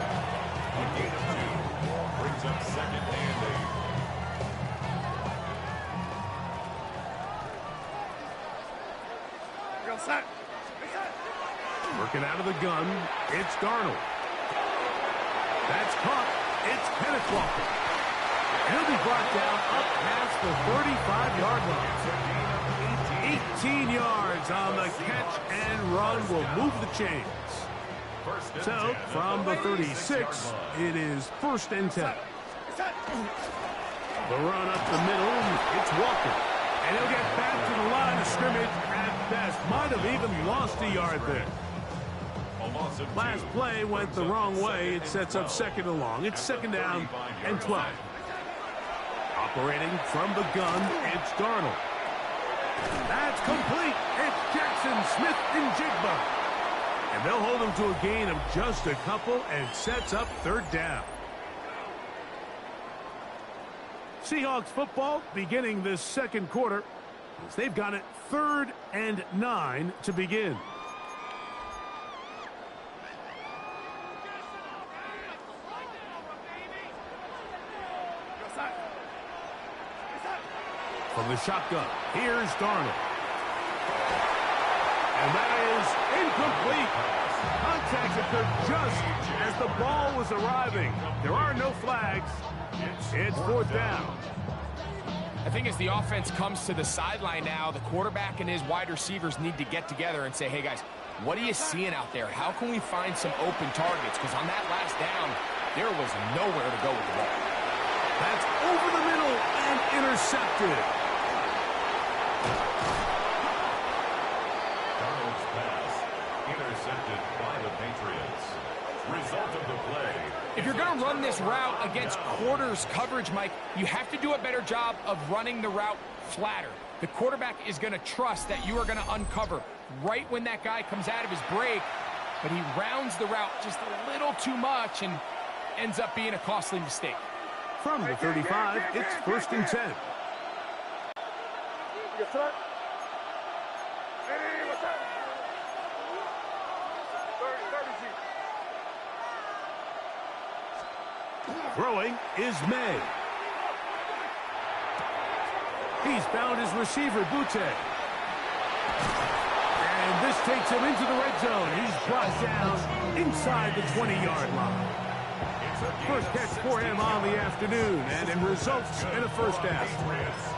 A gain of 2 brings up 2nd and 8. Go set. Working out of the gun, it's Darnold. That's caught. It's Kenneth Walker. He'll be brought down up past the 35-yard line. 18 yards on the catch and run will move the chains. So, from the 36, it is 1st and 10. The run up the middle, it's Walker. And he'll get back to the line of scrimmage at best. Might have even lost a yard there. Last play went the wrong way. It sets up 2nd and long. It's 2nd down and 12. Operating from the gun, it's Darnold. That's complete. It's Jackson Smith and Jigba. And they'll hold him to a gain of just a couple and sets up 3rd down. Seahawks football beginning this 2nd quarter as they've got it 3rd and 9 to begin. From the shotgun, here's Darnold. And that is incomplete. Contact occurred just as the ball was arriving. There are no flags. It's 4th down. I think as the offense comes to the sideline now, the quarterback and his wide receivers need to get together and say, hey, guys, what are you seeing out there? How can we find some open targets? Because on that last down, there was nowhere to go with the ball. That's over the middle and intercepted. Darnold's pass intercepted by the Patriots. Result of the play. If you're going to run this route against quarters coverage, Mike, you have to do a better job of running the route flatter. The quarterback is going to trust that you are going to uncover right when that guy comes out of his break, but he rounds the route just a little too much and ends up being a costly mistake. From the 35, it's 1st and 10. Throwing is May. He's found his receiver, Butte. And this takes him into the red zone. He's brought down inside the 20-yard line. First catch for him on the afternoon, and it results in a 1st down.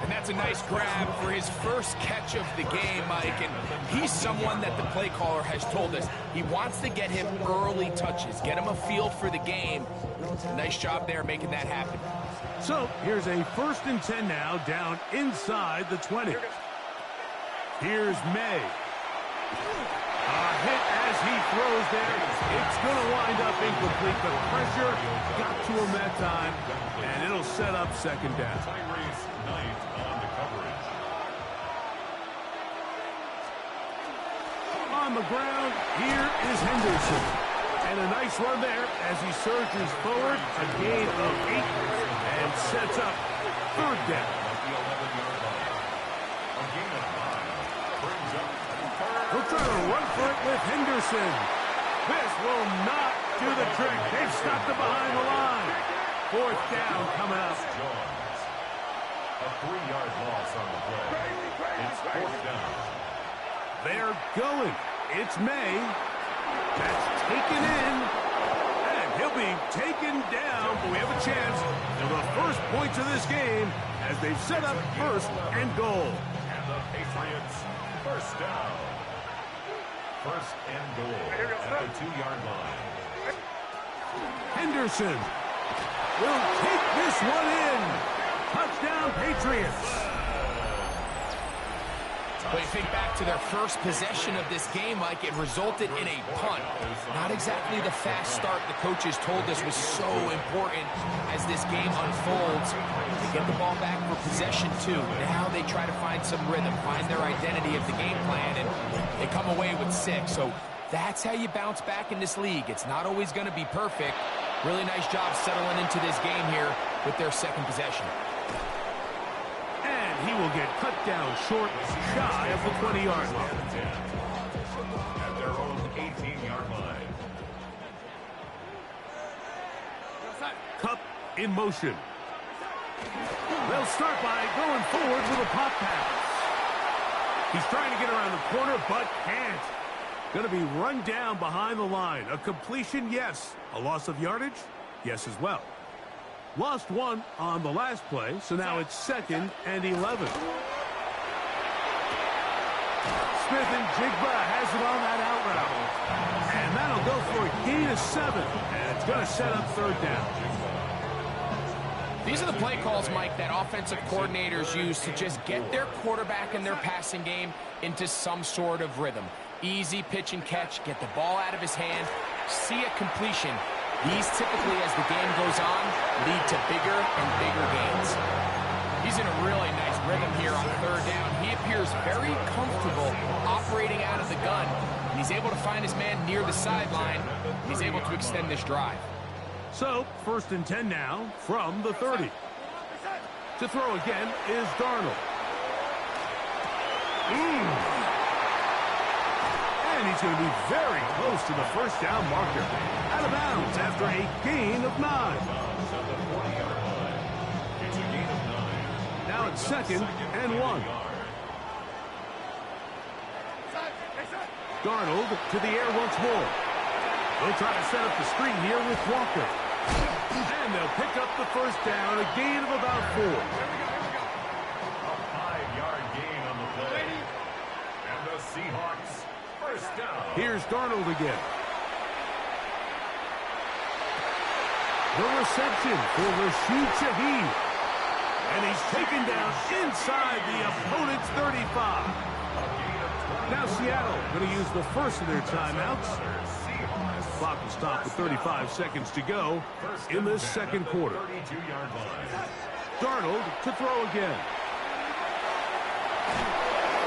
And that's a nice grab for his first catch of the game, Mike. And he's someone that the play caller has told us he wants to get him early touches, get him a feel for the game. Nice job there making that happen. So here's a 1st and 10 now, down inside the 20. Here's May. A hit as he throws there. It's going to wind up incomplete. The pressure got to him that time, and it'll set up 2nd down. Tyrese Knight on the coverage. On the ground, here is Henderson. And a nice run there as he surges forward. A gain of 8 and sets up 3rd down. At the 11-yard line. A gain of 5 brings up 3rd. We'll try to run for it with Henderson. This will not do the trick. They've stopped it behind the line. 4th down coming up. Jones. A 3-yard loss on the play. It's 4th down. They're going. It's May. That's taken in. And he'll be taken down. But we have a chance for the first points of this game as they've set up 1st and goal. And the Patriots 1st down. 1st and goal at the 2-yard line. Henderson will take this one in. Touchdown, Patriots. Well, you think back to their first possession of this game, Mike, it resulted in a punt. Not exactly the fast start the coaches told us was so important as this game unfolds. They get the ball back for possession two. Now they try to find some rhythm, find their identity of the game plan, and they come away with 6. So that's how you bounce back in this league. It's not always going to be perfect. Really nice job settling into this game here with their second possession. He will get cut down short, shy of the 20-yard line. At their own 18-yard line. Cup in motion. They'll start by going forward with a pop pass. He's trying to get around the corner, but can't. Going to be run down behind the line. A completion, yes. A loss of yardage? Yes as well. Lost 1 on the last play, so now it's 2nd and 11. Smith and Jigba has it on that out route. And that'll go for a gain of 7. And it's going to set up 3rd down. These are the play calls, Mike, that offensive coordinators use to just get their quarterback and their passing game into some sort of rhythm. Easy pitch and catch, get the ball out of his hand, see a completion. These typically, as the game goes on, lead to bigger and bigger gains. He's in a really nice rhythm here on 3rd down. He appears very comfortable operating out of the gun. And he's able to find his man near the sideline. He's able to extend this drive. So, 1st and 10 now from the 30. To throw again is Darnold. And he's going to be very close to the 1st down marker. Out of bounds after a gain of 9. Now it's 2nd and 1. Darnold to the air once more. They'll try to set up the screen here with Walker. And they'll pick up the 1st down, a gain of about 4. A 5-yard gain on the play. And the Seahawks, 1st down. Here's Darnold again. The reception for Rashid Shaheed. And he's taken down inside the opponent's 35. Now Seattle going to use the first of their timeouts. As the clock will stop with 35 seconds to go in the 2nd quarter. Darnold to throw again.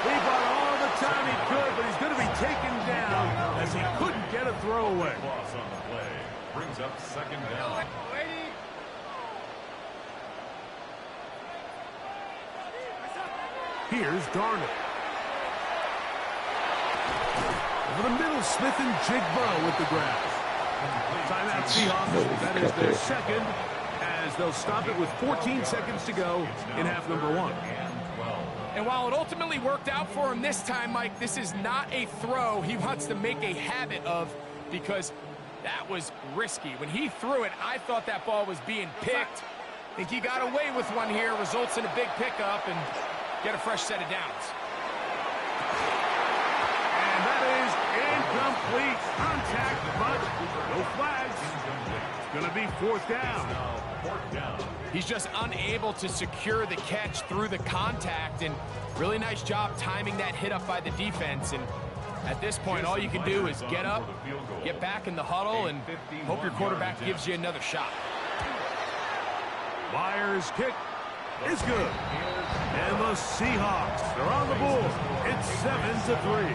He bought all the time he could, but he's going to be taken down as he couldn't get a throwaway. Loss on the play brings up 2nd down. Here's Darnold. Over the middle, Smith and Jigba with the grab. Timeout Seahawks. That is their 2nd, as they'll stop it with 14 seconds to go in half number 1. And while it ultimately worked out for him this time, Mike, this is not a throw he wants to make a habit of, because that was risky. When he threw it, I thought that ball was being picked. I think he got away with one here, results in a big pickup, and get a fresh set of downs. And that is incomplete. Contact, but no flags. It's going to be 4th down. He's just unable to secure the catch through the contact, and really nice job timing that hit up by the defense. And at this point, all you can do is get up, get back in the huddle, and hope your quarterback gives you another shot. Myers' kick is good. And the Seahawks are on the board. It's 7-3.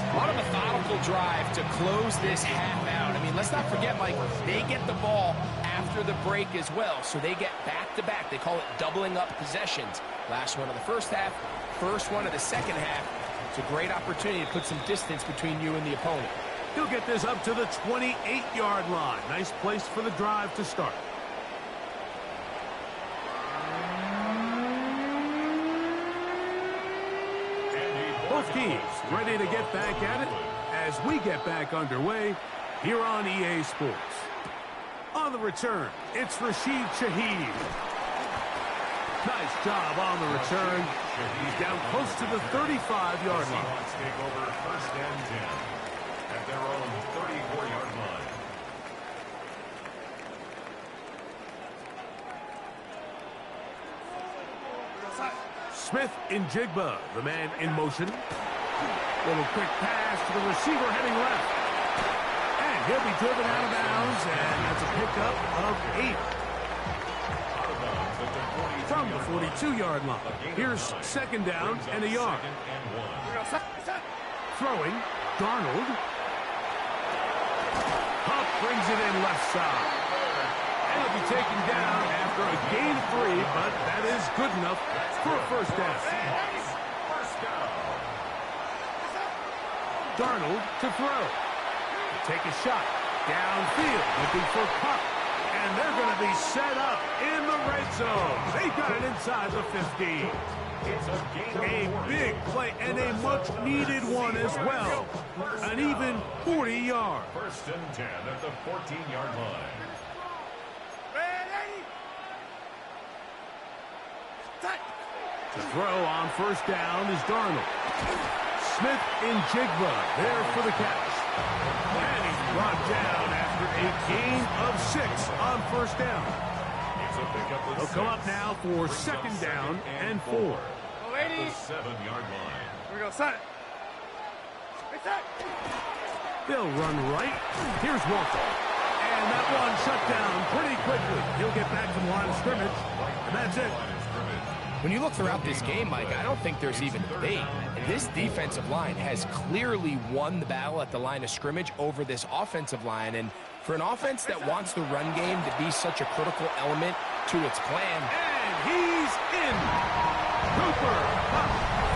A lot of methodical drive to close this half out. I mean, let's not forget, Mike, they get the ball after the break as well, so they get back-to-back. They call it doubling up possessions. Last one of the 1st half, first one of the 2nd half. It's a great opportunity to put some distance between you and the opponent. He'll get this up to the 28-yard line. Nice place for the drive to start. Both teams ready to get back at it as we get back underway here on EA Sports. On the return, it's Rashid Shaheed. Nice job on the return. He's down close to the 35-yard line. Seahawks take over 1st and 10 at their own 34-yard line. Smith in Jigba, the man in motion. Little quick pass to the receiver heading left. And he'll be driven out of bounds, and that's a pickup of 8. From the 42-yard line. Here's second down and a yard. Throwing, Darnold. Huff brings it in left side. And he'll be taken down after a gain of 3, but that is good enough for a first down. Darnold to throw. Take a shot. Downfield, looking for Puck. And they're going to be set up in the red zone. They got it inside the 15. A big play and a much-needed one as well. An even 40 yards. First and 10 at the 14-yard line. To throw on first down is Darnold. Smith in Jigba there for the catch. And he's brought down after a gain of 6 on first down. He'll come up now for second down and 4. The 7-yard line. Here we go, set. They'll run right. Here's Walter. And that one shut down pretty quickly. He'll get back to the line of scrimmage. And that's it. When you look throughout this game, Mike, I don't think there's even debate. This defensive line has clearly won the battle at the line of scrimmage over this offensive line. And for an offense that wants the run game to be such a critical element to its plan. And he's in. Cooper,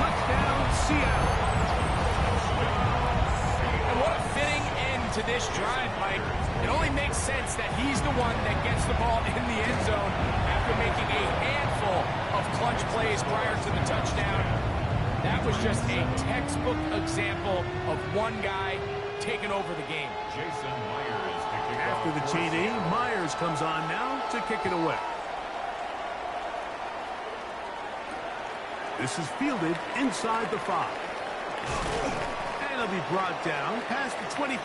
touchdown, Seattle. And what a fitting end to this drive, Mike. It only makes sense that he's the one that gets the ball in the end zone after making a handful of clutch plays prior to the touchdown. That was just a textbook example of one guy taking over the game. Jason Myers picking up. After the TD, Myers comes on now to kick it away. This is fielded inside the 5. And it'll be brought down past the 25.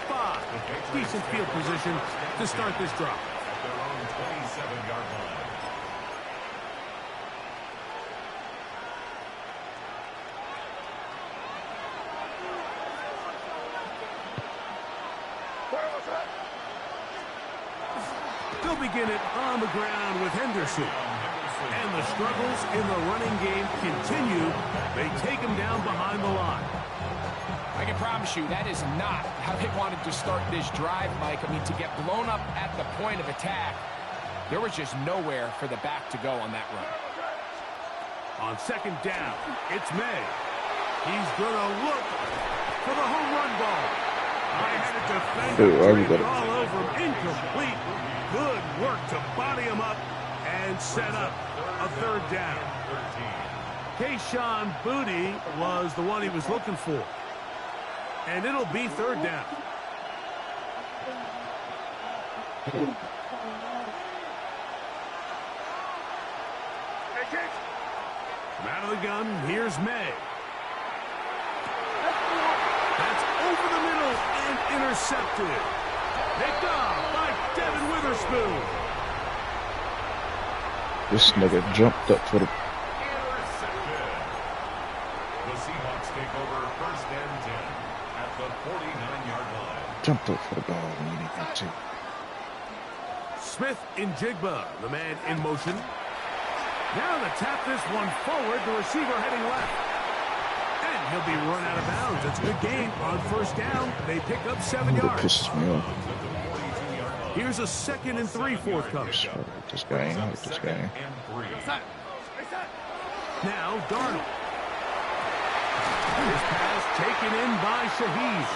Decent field position to start this drive. At their own 27-yard line. They'll begin it on the ground with Henderson. And the struggles in the running game continue. They take him down behind the line. I can promise you that is not how they wanted to start this drive, Mike. I mean, to get blown up at the point of attack, there was just nowhere for the back to go on that run. On second down, it's May. He's going to look for the home run ball. I had a defender all over him, incomplete. Good work to body him up and set up a third down. Kayshawn Booty was the one he was looking for. And it'll be third down. From out of the gun, here's May. That's over the middle and intercepted. Picked off by Devin Witherspoon. This nigga jumped up for the... Intercepted. The Seahawks take over first and 10 at the 49-yard line. Jumped up for the ball when he didn't to. Smith in Jigba, the man in motion. Now to tap this one forward, the receiver heading left. And he'll be run out of bounds. It's a good game on first down. They pick up 7 That yards. pisses me off. Here's a 2nd and 3 forthcoming. This guy ain't like this guy. Now Darnold. His pass taken in by Shaheed.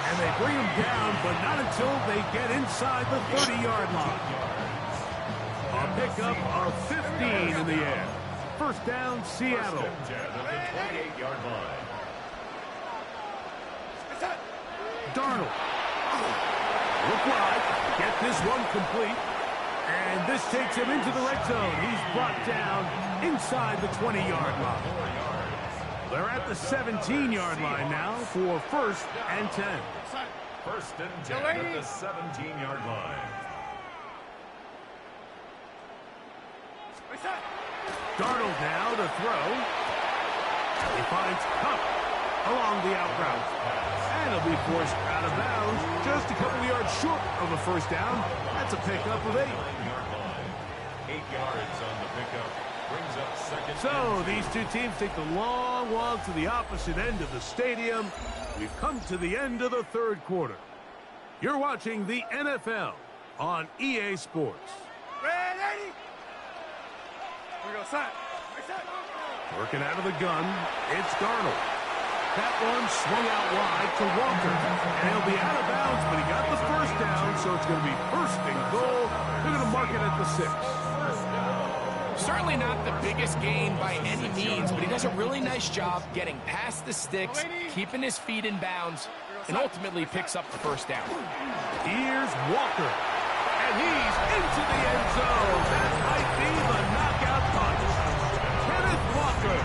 And they bring him down, but not until they get inside the 30-yard line. A pickup of 15 in the air. First down, Seattle. First and 10 at the 28-yard line. Darnold. Look wide. Get this one complete. And this takes him into the red zone. He's brought down inside the 20-yard line. They're at the 17-yard line now for first and 10. First and 10 at the 17-yard line. Darnold now to throw. He finds Cup along the out route. And he'll be forced out of bounds just a couple yards short of a first down. That's a pickup of 8. 8 yards on the pickup. Brings up second. So these two teams take the long walk to the opposite end of the stadium. We've come to the end of the third quarter. You're watching the NFL on EA Sports. Ready? We go, son. Working out of the gun, it's Darnold. That one swung out wide to Walker. And he'll be out of bounds, but he got the first down, so it's going to be first and goal. They're going to mark it at the 6. Certainly not the biggest gain by any means, but he does a really nice job getting past the sticks, keeping his feet in bounds, and ultimately picks up the first down. Here's Walker. And he's into the end zone. That might be the knockout punch. Kenneth Walker.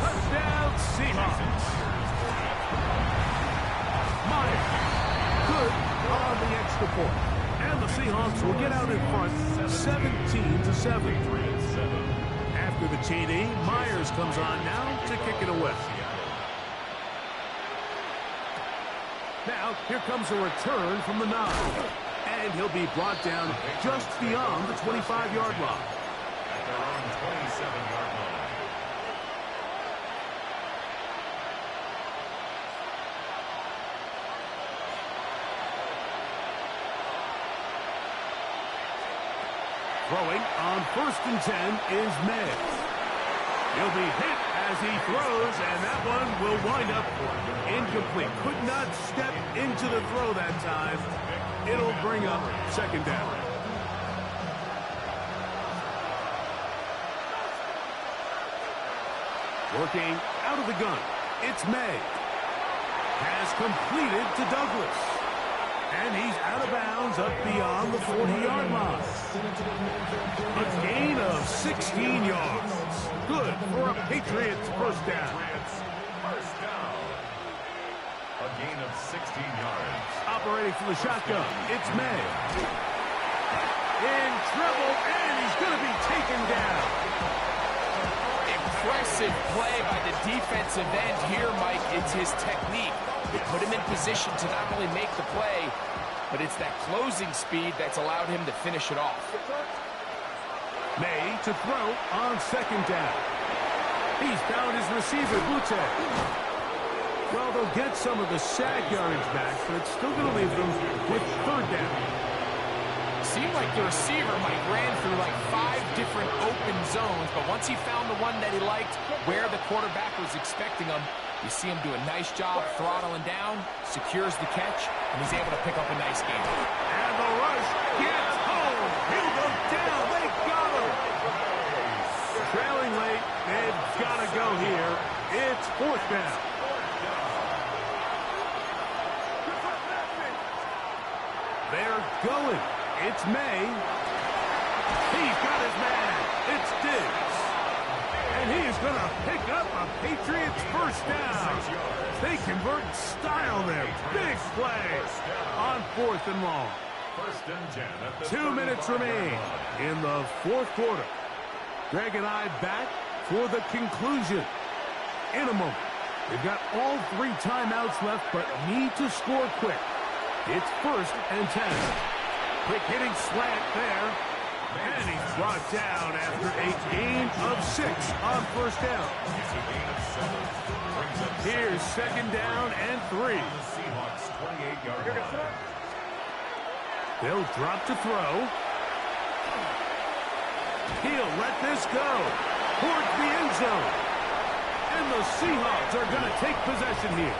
Touchdown, Seahawks. Myers. Good on the extra point. And the Seahawks will get out in front 17-7. After the TD, Myers comes on now to kick it away. Now, here comes a return from the 9. And he'll be brought down just beyond the 25-yard line. At their own 27-yard line. Throwing on 1st and 10 is May. He'll be hit as he throws, and that one will wind up incomplete. Could not step into the throw that time. It'll bring up second down. Working out of the gun, it's May. Has completed to Douglas. And he's out of bounds up beyond the 40-yard line. A gain of 16 yards. Good for a Patriots first down. First down. A gain of 16 yards. Operating from the shotgun, it's May. In trouble, and he's going to be taken down. Impressive play by the defensive end here, Mike. It's his technique. They put him in position to not only make the play, but it's that closing speed that's allowed him to finish it off. May to throw on second down. He's found his receiver, Butte. Well, they'll get some of the sack yardage back, but it's still going to leave them with third down. Seemed like the receiver, Mike, ran through like 5 different open zones, but once he found the one that he liked, where the quarterback was expecting him, you see him do a nice job throttling down, secures the catch, and he's able to pick up a nice game. And the rush gets home. He'll go down. They got him. Trailing late. They've got to go here. It's fourth down. They're going. It's May. He's got his man. It's Diggs. And he is going to pick up a Patriots first down. They convert in style there. Big play on 4th and long. First and 10 at the 2 minutes remain in the fourth quarter. Greg and I back for the conclusion in a moment. They've got all 3 timeouts left, but need to score quick. It's 1st and 10. Quick hitting slant there. And he's brought down after a gain of 6 on first down. Here's second down and 3. The Seahawks 28-yard line. They'll drop to throw. He'll let this go towards the end zone. And the Seahawks are going to take possession here.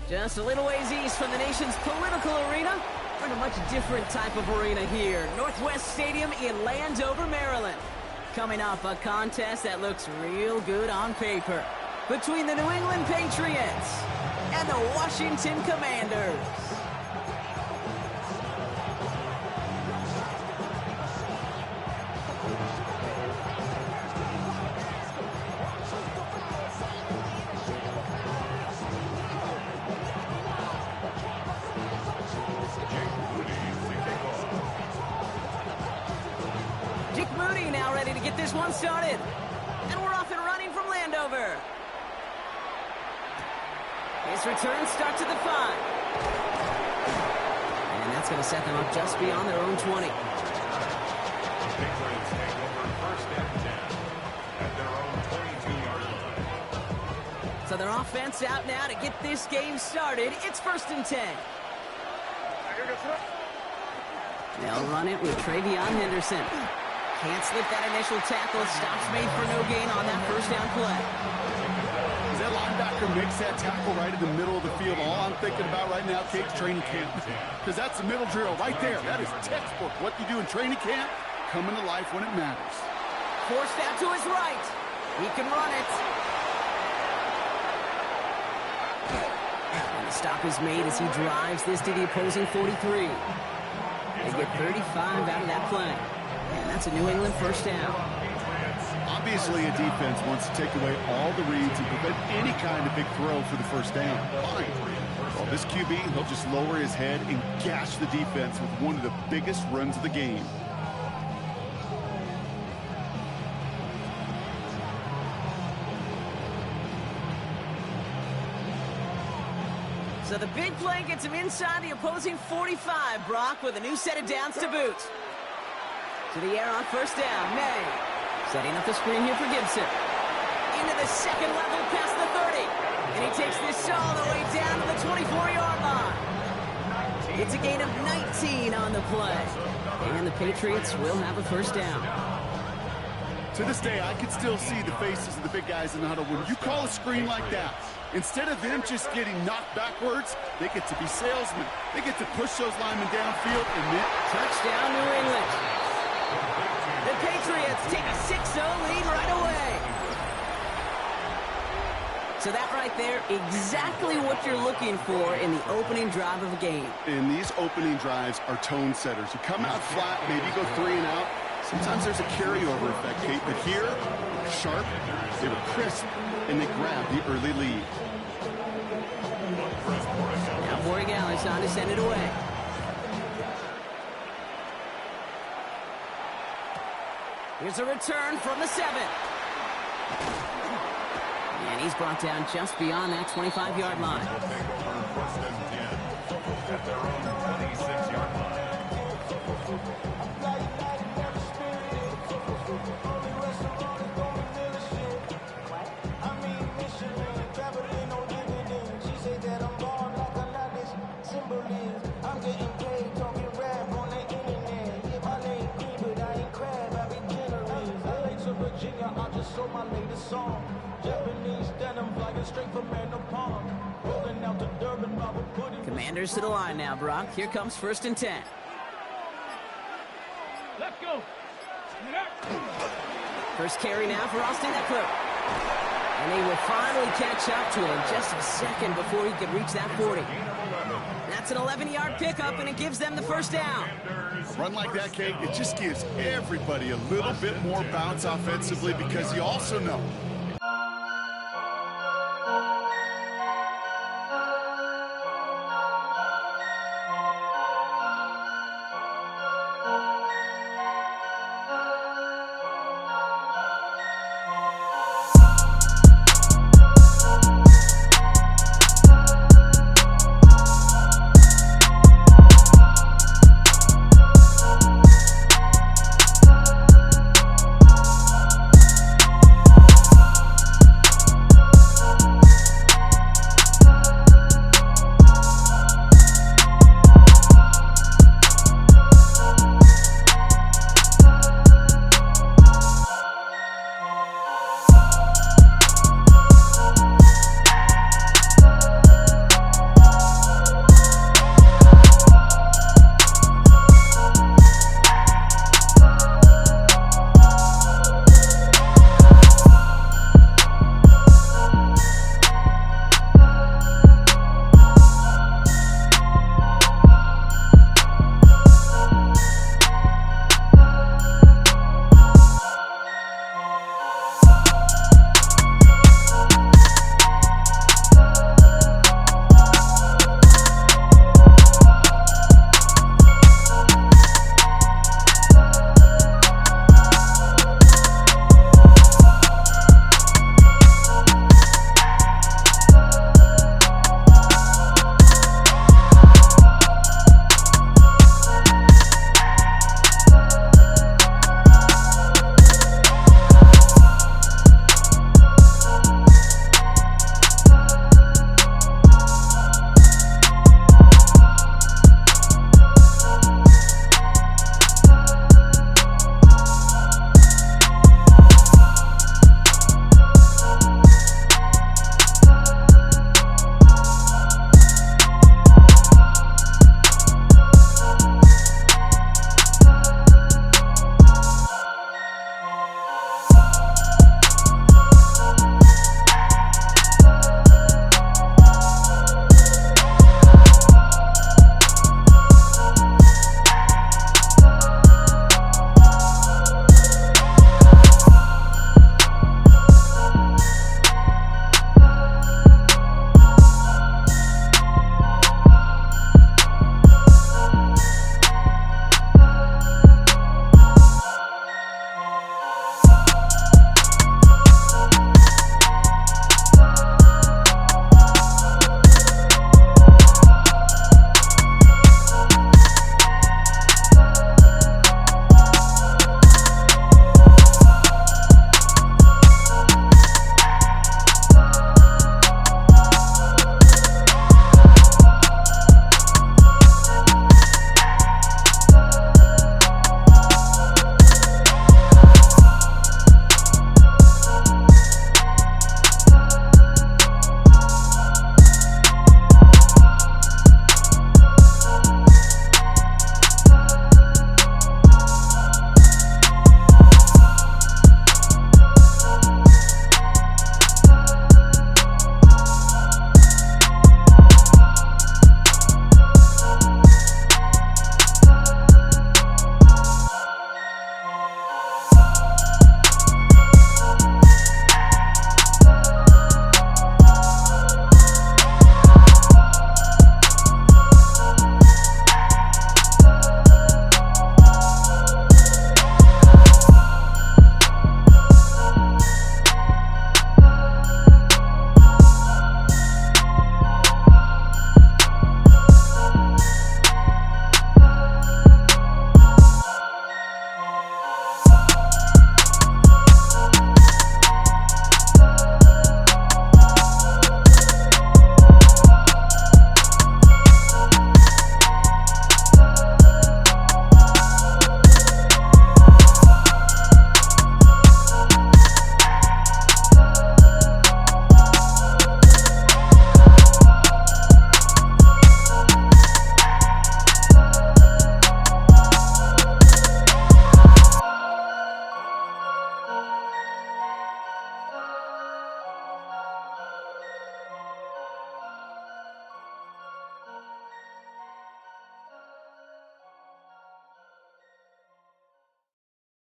Just a little ways east from the nation's political arena. We're in a much different type of arena here. Northwest Stadium in Landover, Maryland. Coming up, a contest that looks real good on paper between the New England Patriots and the Washington Commanders. Now ready to get this one started. And we're off and running from Landover. His return starts at the 5. And that's going to set them up just beyond their own 20. Patriots take over first and 10 at their own 22-yard line. So their offense out now to get this game started. It's first and 10. They'll run it with Travion Henderson. Can't slip that initial tackle. Stops made for no gain on that first down play. As that linebacker makes that tackle right in the middle of the field, all I'm thinking about right now, Kate's training camp. Because that's the middle drill right there. That is textbook. What you do in training camp, coming to life when it matters. Forced out to his right. He can run it. And the stop is made as he drives this to the opposing 43. They get 35 out of that play. And that's a New England first down. Obviously, a defense wants to take away all the reads and prevent any kind of big throw for the first down. Fine. Well, this QB, he'll just lower his head and gash the defense with one of the biggest runs of the game. So the big play gets him inside the opposing 45, Brock, with a new set of downs to boot. To the air on first down, May. Setting up the screen here for Gibson. Into the second level past the 30. And he takes this all the way down to the 24-yard line. It's a gain of 19 on the play. And the Patriots will have a first down. To this day, I can still see the faces of the big guys in the huddle. When you call a screen like that, instead of them just getting knocked backwards, they get to be salesmen. They get to push those linemen downfield and then touchdown New England. The Patriots take a 6-0 lead right away. So that right there, exactly what you're looking for in the opening drive of a game. And these opening drives are tone setters. You come out flat, maybe go 3 and out. Sometimes there's a carryover effect, Kate, but here, sharp, they were crisp, and they grabbed the early lead. Now Borregales on to send it away. Here's a return from the 7. And he's brought down just beyond that 25-yard line. First and 10 at their own 26-yard line. Commanders to the line now, Brock. Here comes first and 10. Let's go. First carry now for Austin Eckler. And he will finally catch up to him just a second before he could reach that 40. That's an 11-yard pickup, and it gives them the first down. Run like that, Kate, it just gives everybody a little bit more bounce offensively because you also know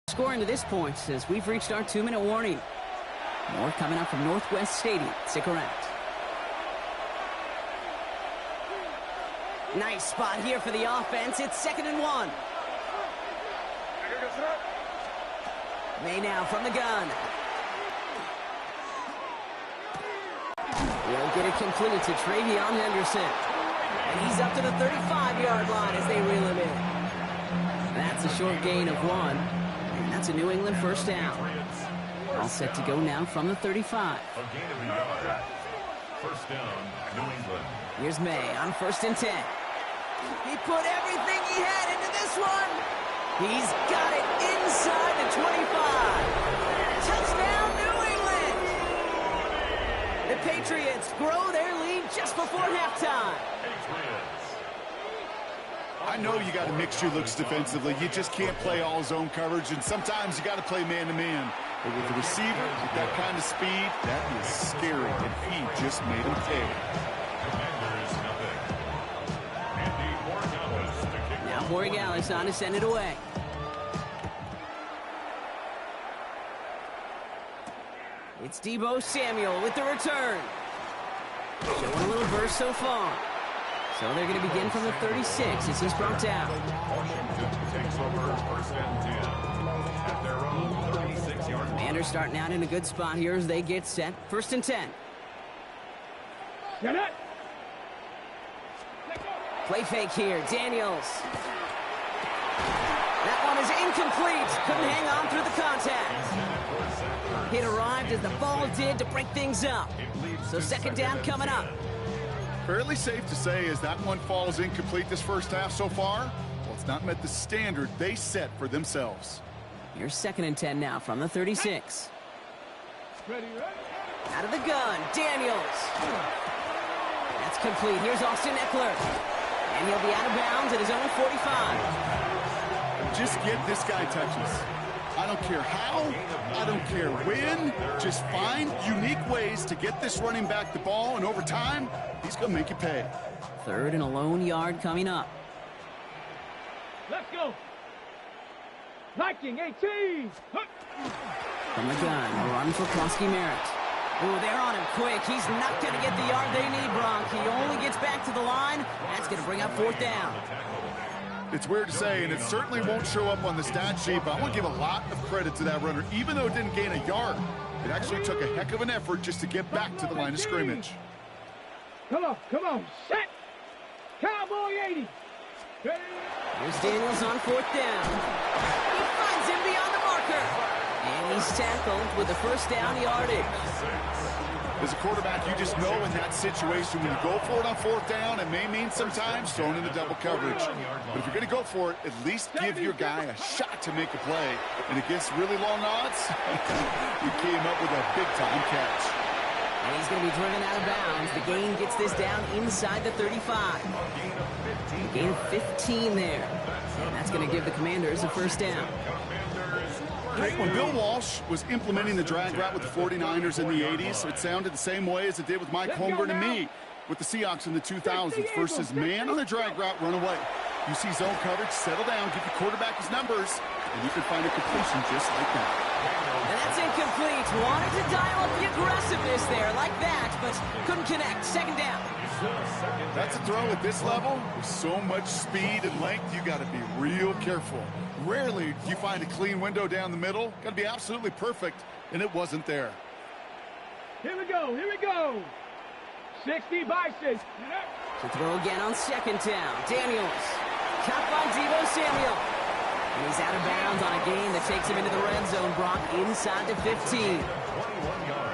Scoring to this point as we've reached our 2-minute warning. More coming up from Northwest Stadium. Stick around. Nice spot here for the offense. It's 2nd and 1. May now from the gun. He'll get it completed to Travion Henderson. And he's up to the 35-yard line as they reel him in. That's a short gain of 1. And that's a New England first down. All set to go now from the 35. A gain of a yard. First down, New England. Here's May on 1st and 10. He put everything he had into this one. He's got it inside the 25. Touchdown, New England. The Patriots grow their lead just before halftime. I know you got to mix your looks defensively. You just can't play all zone coverage, and sometimes you got to play man-to-man. But with the receiver, with that kind of speed, that is scary, and he just made him pay. Now Borregales on to send it away. It's Deebo Samuel with the return. Showing a little burst so far. So they're going to begin from the 36 as he's brought down. Washington takes over 1st and 10 at their own 36-yard line. Commanders starting out in a good spot here as they get set. 1st and 10. Get it. Play fake here. Daniels. That one is incomplete. Couldn't hang on through the contact. It arrived as the ball did to break things up. So 2nd down coming up. Fairly safe to say as that one falls incomplete this first half so far, well, it's not met the standard they set for themselves. Here's 2nd and 10 now from the 36. Ready. Out of the gun, Daniels. That's complete. Here's Austin Eckler. And he'll be out of bounds at his own 45. Just get this guy touches. I don't care how, I don't care when. Just find unique ways to get this running back the ball, and over time, he's going to make you pay. 3rd and a lone yard coming up. Let's go. Liking 18. From the gun, a run for Krosky Merritt. Oh, they're on him quick. He's not going to get the yard they need, Bronk. He only gets back to the line. That's going to bring up 4th down. It's weird to say, and it certainly won't show up on the stat sheet, but I want to give a lot of credit to that runner. Even though it didn't gain a yard, it actually took a heck of an effort just to get back to the line of scrimmage. Come on. Set. Cowboy 80. Ready. Here's Daniels on 4th down. He finds him beyond the marker. And he's tackled with the first down yardage. As a quarterback, you just know in that situation when you go for it on 4th down, it may mean sometimes throwing into double coverage. But if you're going to go for it, at least give your guy a shot to make a play. And against really long odds, he came up with a big-time catch. And he's going to be driven out of bounds. The gain gets this down inside the 35. A gain of 15 there. And that's going to give the Commanders a first down. When Bill Walsh was implementing the drag route with the 49ers in the 80s, it sounded the same way as it did with Mike Holmgren and me with the Seahawks in the 2000s versus man on the drag route, run away. You see zone coverage, settle down, give the quarterback his numbers, and you can find a completion just like that. And that's incomplete. Wanted to dial up the aggressiveness there like that, but couldn't connect. 2nd down. That's a throw at this level. With so much speed and length, you got to be real careful. Rarely do you find a clean window down the middle. Got to be absolutely perfect, and it wasn't there. Here we go. 60 Bison. To throw again on 2nd down. Daniels. Caught by Deebo Samuel. And he's out of bounds on a gain that takes him into the red zone, Brock, inside the 15.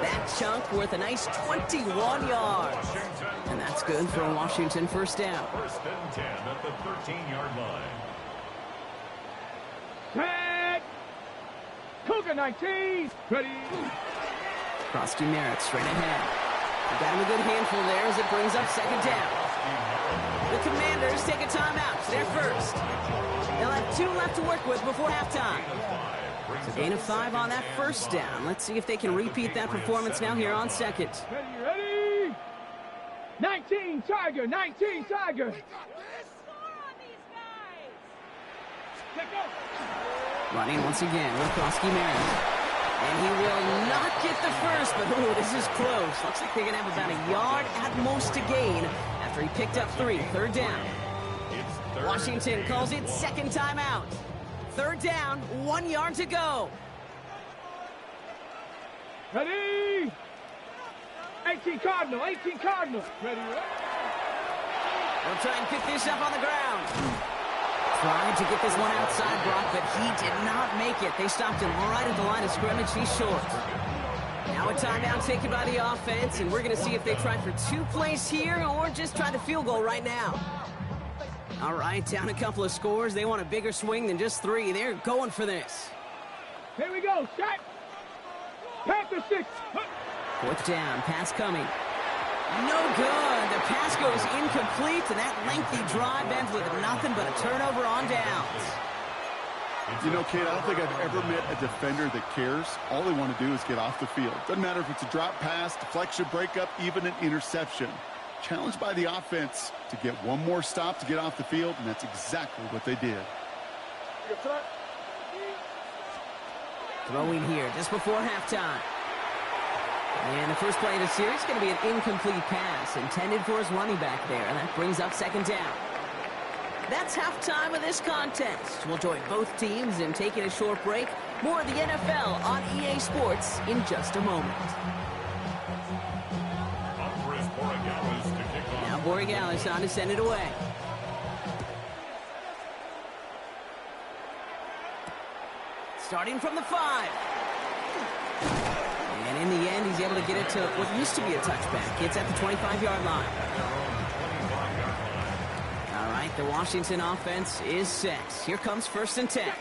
That chunk worth a nice 21 yards. And that's good for a Washington first down. 1st and 10 at the 13-yard line. Tag. Cougar 19. Ready. Krosky Merritt straight ahead. He got him a good handful there as it brings up 2nd down. The Commanders take a timeout. They're first. They'll have 2 left to work with before halftime. It's a gain of 5 on that first down. Let's see if they can repeat that performance now here on 2nd. Ready. 19 Tiger. 19 Tiger. Score on these guys. Let go. Running once again, Wilkowski Merritt. And he will not get the first, but ooh, this is close. Looks like they're going to have about a yard at most to gain after he picked up 3. Third down. Washington calls it second timeout. Third down, 1 yard to go. Ready? 18 Cardinal, 18 Cardinal. Ready, They'll try and pick this up on the ground. Tried to get this one outside, Brock, but he did not make it. They stopped him right at the line of scrimmage. He's short. Now a timeout taken by the offense, and we're going to see if they try for 2 plays here or just try the field goal right now. All right, down a couple of scores. They want a bigger swing than just 3. They're going for this. Here we go, shot. Panther 6. Fourth down, pass coming. No good. The pass goes incomplete, and that lengthy drive ends with nothing but a turnover on downs. You know, Kate, I don't think I've ever met a defender that cares. All they want to do is get off the field. Doesn't matter if it's a drop pass, deflection, breakup, even an interception. Challenged by the offense to get one more stop to get off the field, and that's exactly what they did. Throwing here just before halftime. And the first play of the series is going to be an incomplete pass intended for his running back there. And that brings up second down. That's halftime of this contest. We'll join both teams in taking a short break. More of the NFL on EA Sports in just a moment. Now Borregales on to send it away. Starting from the 5. And in the end, he's able to get it to what used to be a touchback. It's at the 25-yard line. All right, the Washington offense is set. Here comes 1st and 10.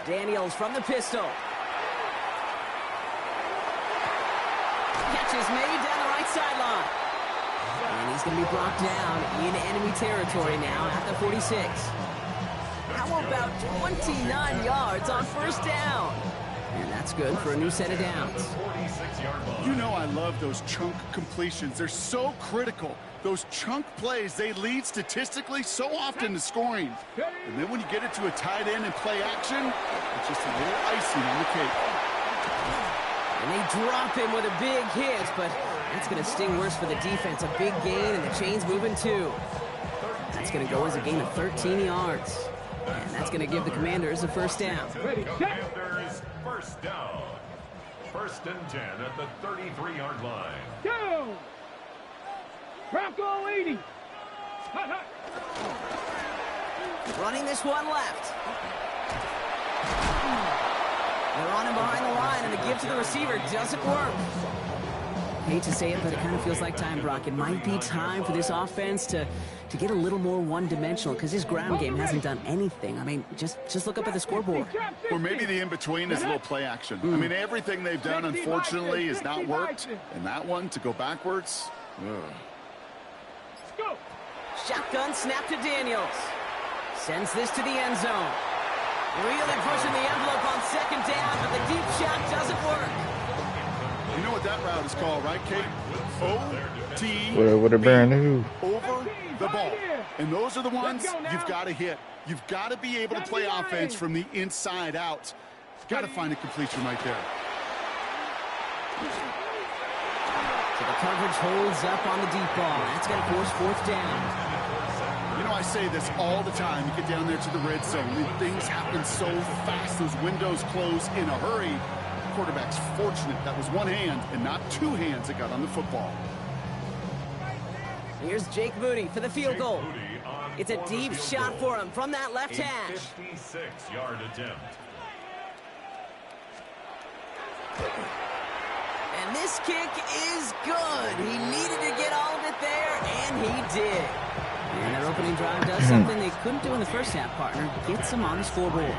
Daniels from the pistol. Catch is made down the right sideline. And he's going to be brought down in enemy territory now at the 46. How about 29 yards on 1st down? And that's good for a new set of downs. You know I love those chunk completions. They're so critical. Those chunk plays, they lead statistically so often to scoring. And then when you get it to a tight end and play action, it's just a little icing on the cake. And they drop him with a big hit, but that's going to sting worse for the defense. A big gain, and the chain's moving too. That's going to go as a gain of 13 yards. And that's going to give the Commanders a 1st down. Commanders 1st down. 1st and 10 at the 33-yard line. Go! Bronco 80. Running this one left. They're on him behind the line, and the give to the receiver doesn't work. Hate to say it, but it kind of feels like time, Brock. It might be time for this offense to get a little more one-dimensional, because his ground game hasn't done anything. I mean, just look up at the scoreboard. Or maybe the in-between is a little play action. I mean, everything they've done, unfortunately, has not worked. And that one, to go backwards, Go! Shotgun snap to Daniels. Sends this to the end zone. Really pushing the envelope on 2nd down, but the deep shot doesn't work. You know what that route is called, right, Kate? O-T. What a brand new. Over the ball. And those are the ones you've got to hit. You've got to be able to play offense from the inside out. You've got to find a completion right there. So the coverage holds up on the deep ball. That's going to force 4th down. You know, I say this all the time. You get down there to the red zone, and things happen so fast. Those windows close in a hurry. The quarterback's fortunate that was one hand and not 2 hands that got on the football. Here's Jake Moody for the field goal. It's a deep shot for him from that left hash. 56-yard attempt. And this kick is good. He needed to get all of it there, and he did. And their opening drive does something they couldn't do in the first half, partner. Gets them on the scoreboard.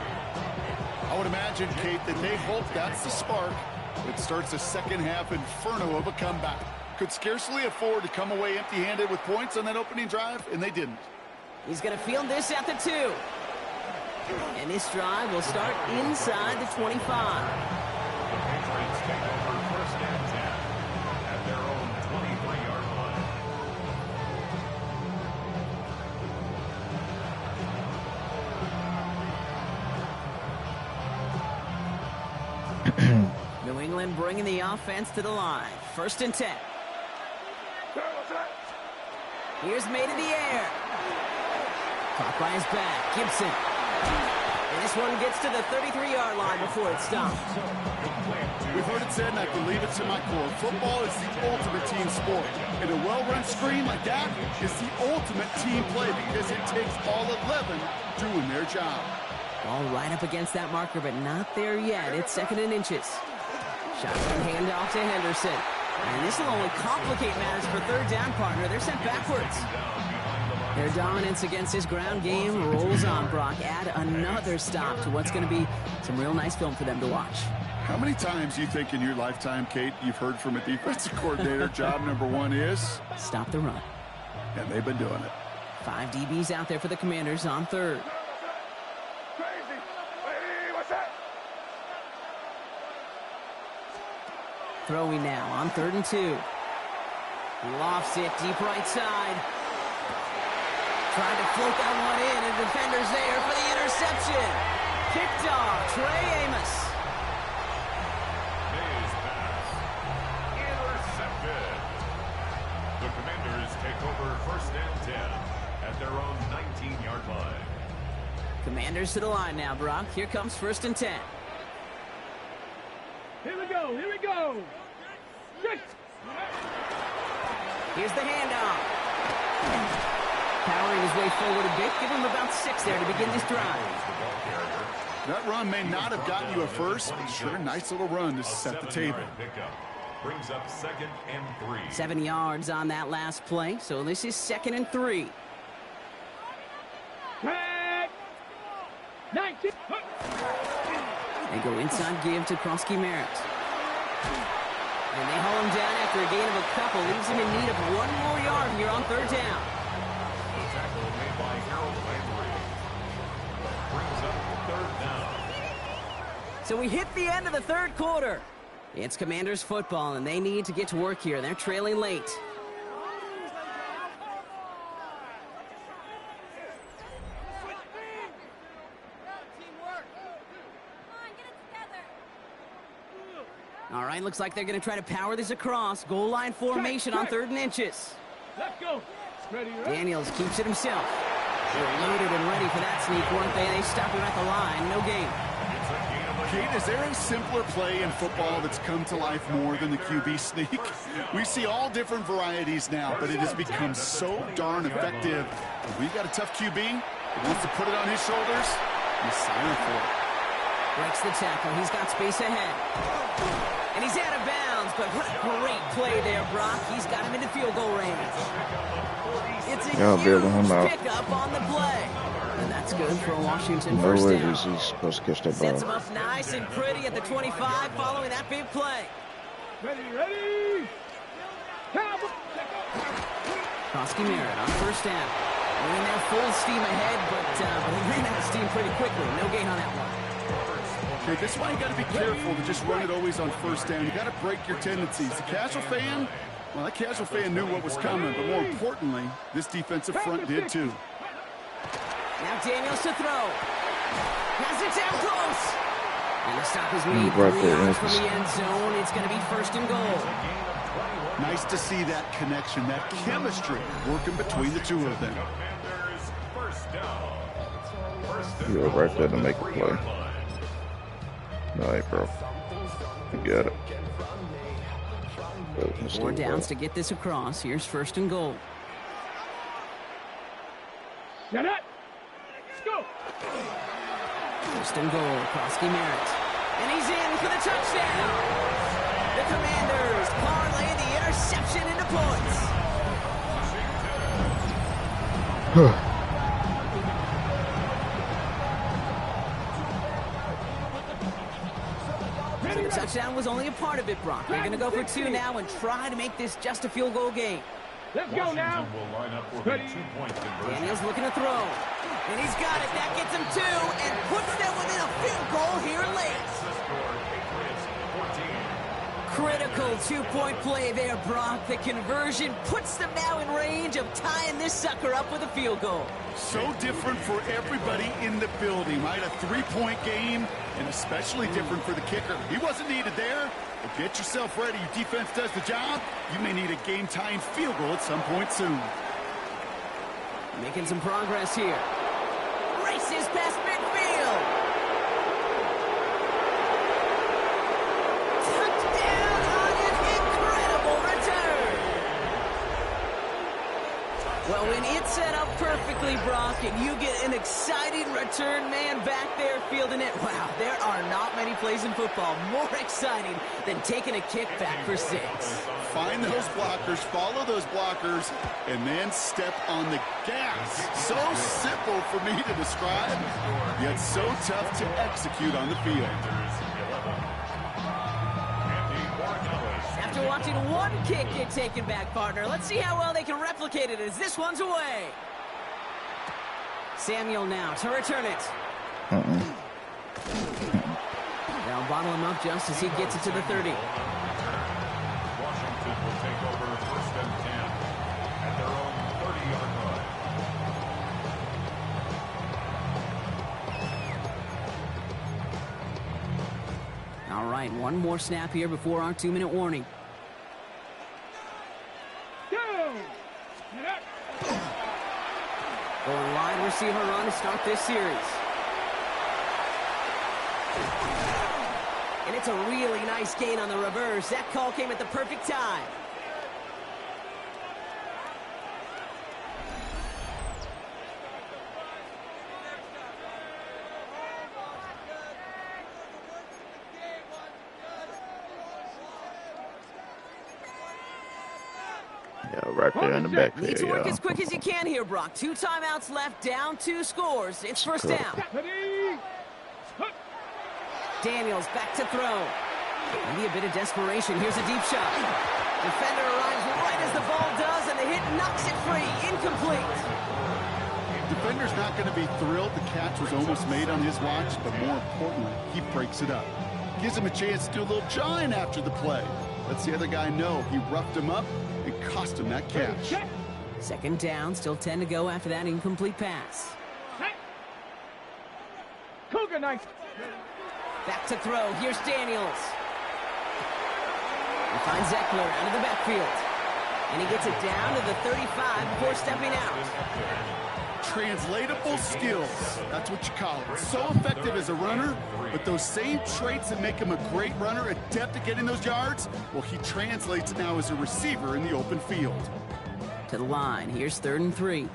I would imagine, Kate, that they hope that's the spark that starts a second half inferno of a comeback. Could scarcely afford to come away empty-handed with points on that opening drive, and they didn't. He's going to field this at the 2. And this drive will start inside the 25. The Patriots take over 1st and 10 at their own 23-yard line. England bringing the offense to the line. 1st and 10. Here's made in the air. Caught by his back. Gibson. And this one gets to the 33-yard line before it stops. We've heard it said, and I believe it to my core, football is the ultimate team sport. And a well-run screen like that is the ultimate team play because it takes all 11 doing their job. Ball right up against that marker, but not there yet. It's 2nd and inches. Shotgun handoff to Henderson. And this will only complicate matters for 3rd down, partner. They're sent backwards. Their dominance against this ground game rolls on, Brock. Add another stop to what's going to be some real nice film for them to watch. How many times do you think in your lifetime, Kate, you've heard from a defensive coordinator, job number 1 is? Stop the run. And they've been doing it. 5 DBs out there for the Commanders on 3rd. Throwing now on 3rd and 2. Lofts it deep right side. Trying to float that one in, and defenders there for the interception. Kicked off, Trey Amos. Mays pass. Intercepted. The Commanders take over 1st and 10 at their own 19-yard line. Commanders to the line now, Brock. Here comes 1st and 10. Here we go, here we go. Here's the handoff. Powering his way forward a bit. Give him about 6 there to begin this drive. That run may not have gotten you a first, but sure, a nice little run to set the table. Brings up 2nd and 3. 7 yards on that last play, so this is 2nd and 3. They go inside give to Krosky-Merritt. And they haul him down after a gain of a couple. Leaves him in need of 1 more yard here on 3rd down. The tackle made by Harold Landry. Brings up 3rd down. So we hit the end of the 3rd quarter. It's Commanders football, and they need to get to work here. They're trailing late. All right, looks like they're going to try to power this across. Goal line formation on 3rd and inches. Let's go. Ready, Daniels keeps it himself. They're loaded and ready for that sneak, weren't they? They stop him at the line. No gain. Kate, is there a simpler play in football that's come to life more than the QB sneak? We see all different varieties now, but it has become so darn effective. If we've got a tough QB that wants to put it on his shoulders, he's signing for it. Breaks the tackle. He's got space ahead. And he's out of bounds, but what a great play there, Brock. He's got him into field goal range. It's a huge pickup on the play. And that's good for a Washington first down. He's supposed to catch that Sets ball. him up nice and pretty at the 25 following that big play. Ready. Krosky-Merritt on 1st down. Moving there full steam ahead, but he ran out of steam pretty quickly. No gain on that one. Okay, this is why you got to be careful to just run it always on 1st down. You got to break your tendencies. The casual fan, well, that casual fan knew what was coming, but more importantly, this defensive front did too. Now Daniels to throw. Has it down close. And the stop is made 3 yards from the end zone. It's going to be 1st and goal. Nice to see that connection, that chemistry working between the two of them. You were right there to make a play. All right, bro. You got it. 4 downs to get this across. Here's 1st and goal. Get it. Let's go. 1st and goal. Krosky-Merritt. And he's in for the touchdown. The Commanders parlay the interception into points. So the touchdown was only a part of it, Brock. They're going to go for 2 now and try to make this just a field goal game. Let's go now. Will line up for the 2-point conversion. Daniels looking to throw. And he's got it. That gets him 2 and puts them within a field goal here late. Critical 2-point play there, Brock. The conversion puts them now in range of tying this sucker up with a field goal. So different for everybody in the building, right? A 3-point game, And especially different for the kicker. He wasn't needed there. But get yourself ready. Your defense does the job. You may need a game-tying field goal at some point soon. Making some progress here. Races past midfield. Touchdown on an incredible return. Well, when it's set up perfectly, Brock, and you get an exciting return man back there fielding it, wow, there are not many plays in football more exciting than taking a kickback for 6. Find those blockers, follow those blockers, and then step on the gas. So simple for me to describe, yet so tough to execute on the field. After watching one kick get taken back, partner, let's see how well they can replicate it as this one's away. Samuel now to return it. They'll bottle him up just as he gets it to the 30. Washington will take over 1st and 10 at their own 30-yard line. All right, one more snap here before our 2-minute warning. Going wide receiver run to start this series. And it's a really nice gain on the reverse. That call came at the perfect time. Yeah, right there in the back there, Need to work yeah. as quick as you can here, Brock. 2 timeouts left, down 2 scores. It's 1st down. Daniels back to throw. Maybe a bit of desperation. Here's a deep shot. Defender arrives right as the ball does, and the hit knocks it free. Incomplete. Defender's not going to be thrilled the catch was almost made on his watch, but more importantly, he breaks it up. Gives him a chance to do a little jawing after the play. Lets the other guy know he roughed him up and cost him that catch. 2nd down, still 10 to go after that incomplete pass. Cougar knife. Back to throw. Here's Daniels. He finds Eckler out of the backfield. And he gets it down to the 35 before stepping out. Translatable skills. That's what you call it. So effective as a runner, but those same traits that make him a great runner, adept at getting those yards, well, he translates now as a receiver in the open field. To the line. Here's 3rd and 3.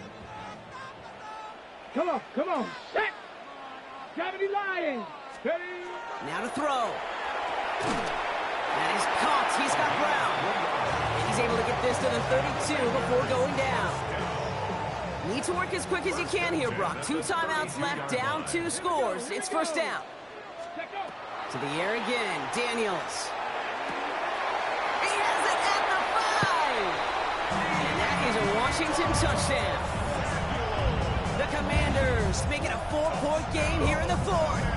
Come on, come on. Set. Gravity Lion. Steady. Now to throw. That is caught. He's got Brown. And he's able to get this to the 32 before going down. Need to work as quick as you can here, Brock. 2 timeouts left, down 2 scores. It's 1st down. To the air again, Daniels. He has it at the 5! And that is a Washington touchdown. The Commanders make it a 4-point game here in the 4th.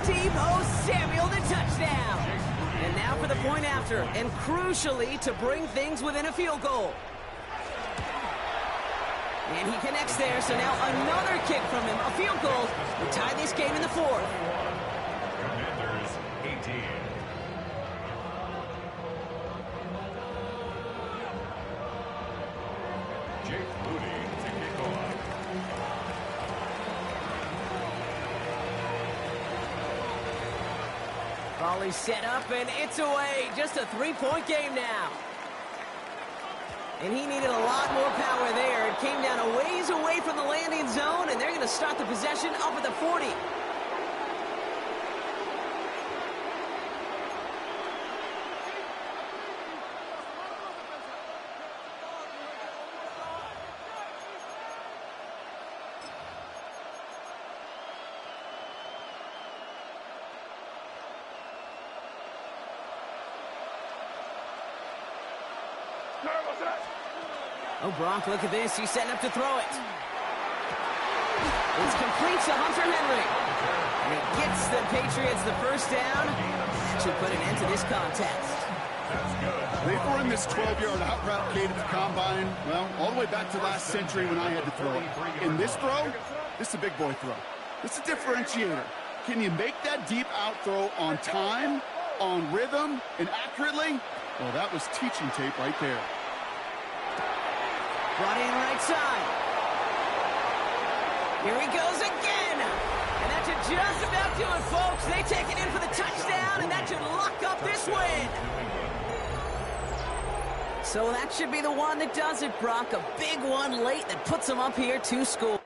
Deebo Samuel, the touchdown. And now for the point after, and crucially to bring things within a field goal. And he connects there, so now another kick from him, a field goal, to tie this game in the 4th. Commanders 18. Jake Moody to kick off. Volley set up, and it's away. Just a 3-point game now. And he needed a lot more power there. It came down a ways away from the landing zone, and they're going to start the possession up at the 40. Oh, Brock, look at this. He's setting up to throw it. It's complete to Hunter Henry. And he gets the Patriots the 1st down to put an end to this contest. They've run this 12-yard out route Kate at the combine, well, all the way back to last century when I had to throw it. In this throw, this is a big boy throw. This is a differentiator. Can you make that deep out throw on time, on rhythm, and accurately? Well, that was teaching tape right there. Brought in right side. Here he goes again. And that should just about do it, folks. They take it in for the touchdown, and that should lock up this win. So that should be the one that does it, Brock. A big one late that puts them up here to score.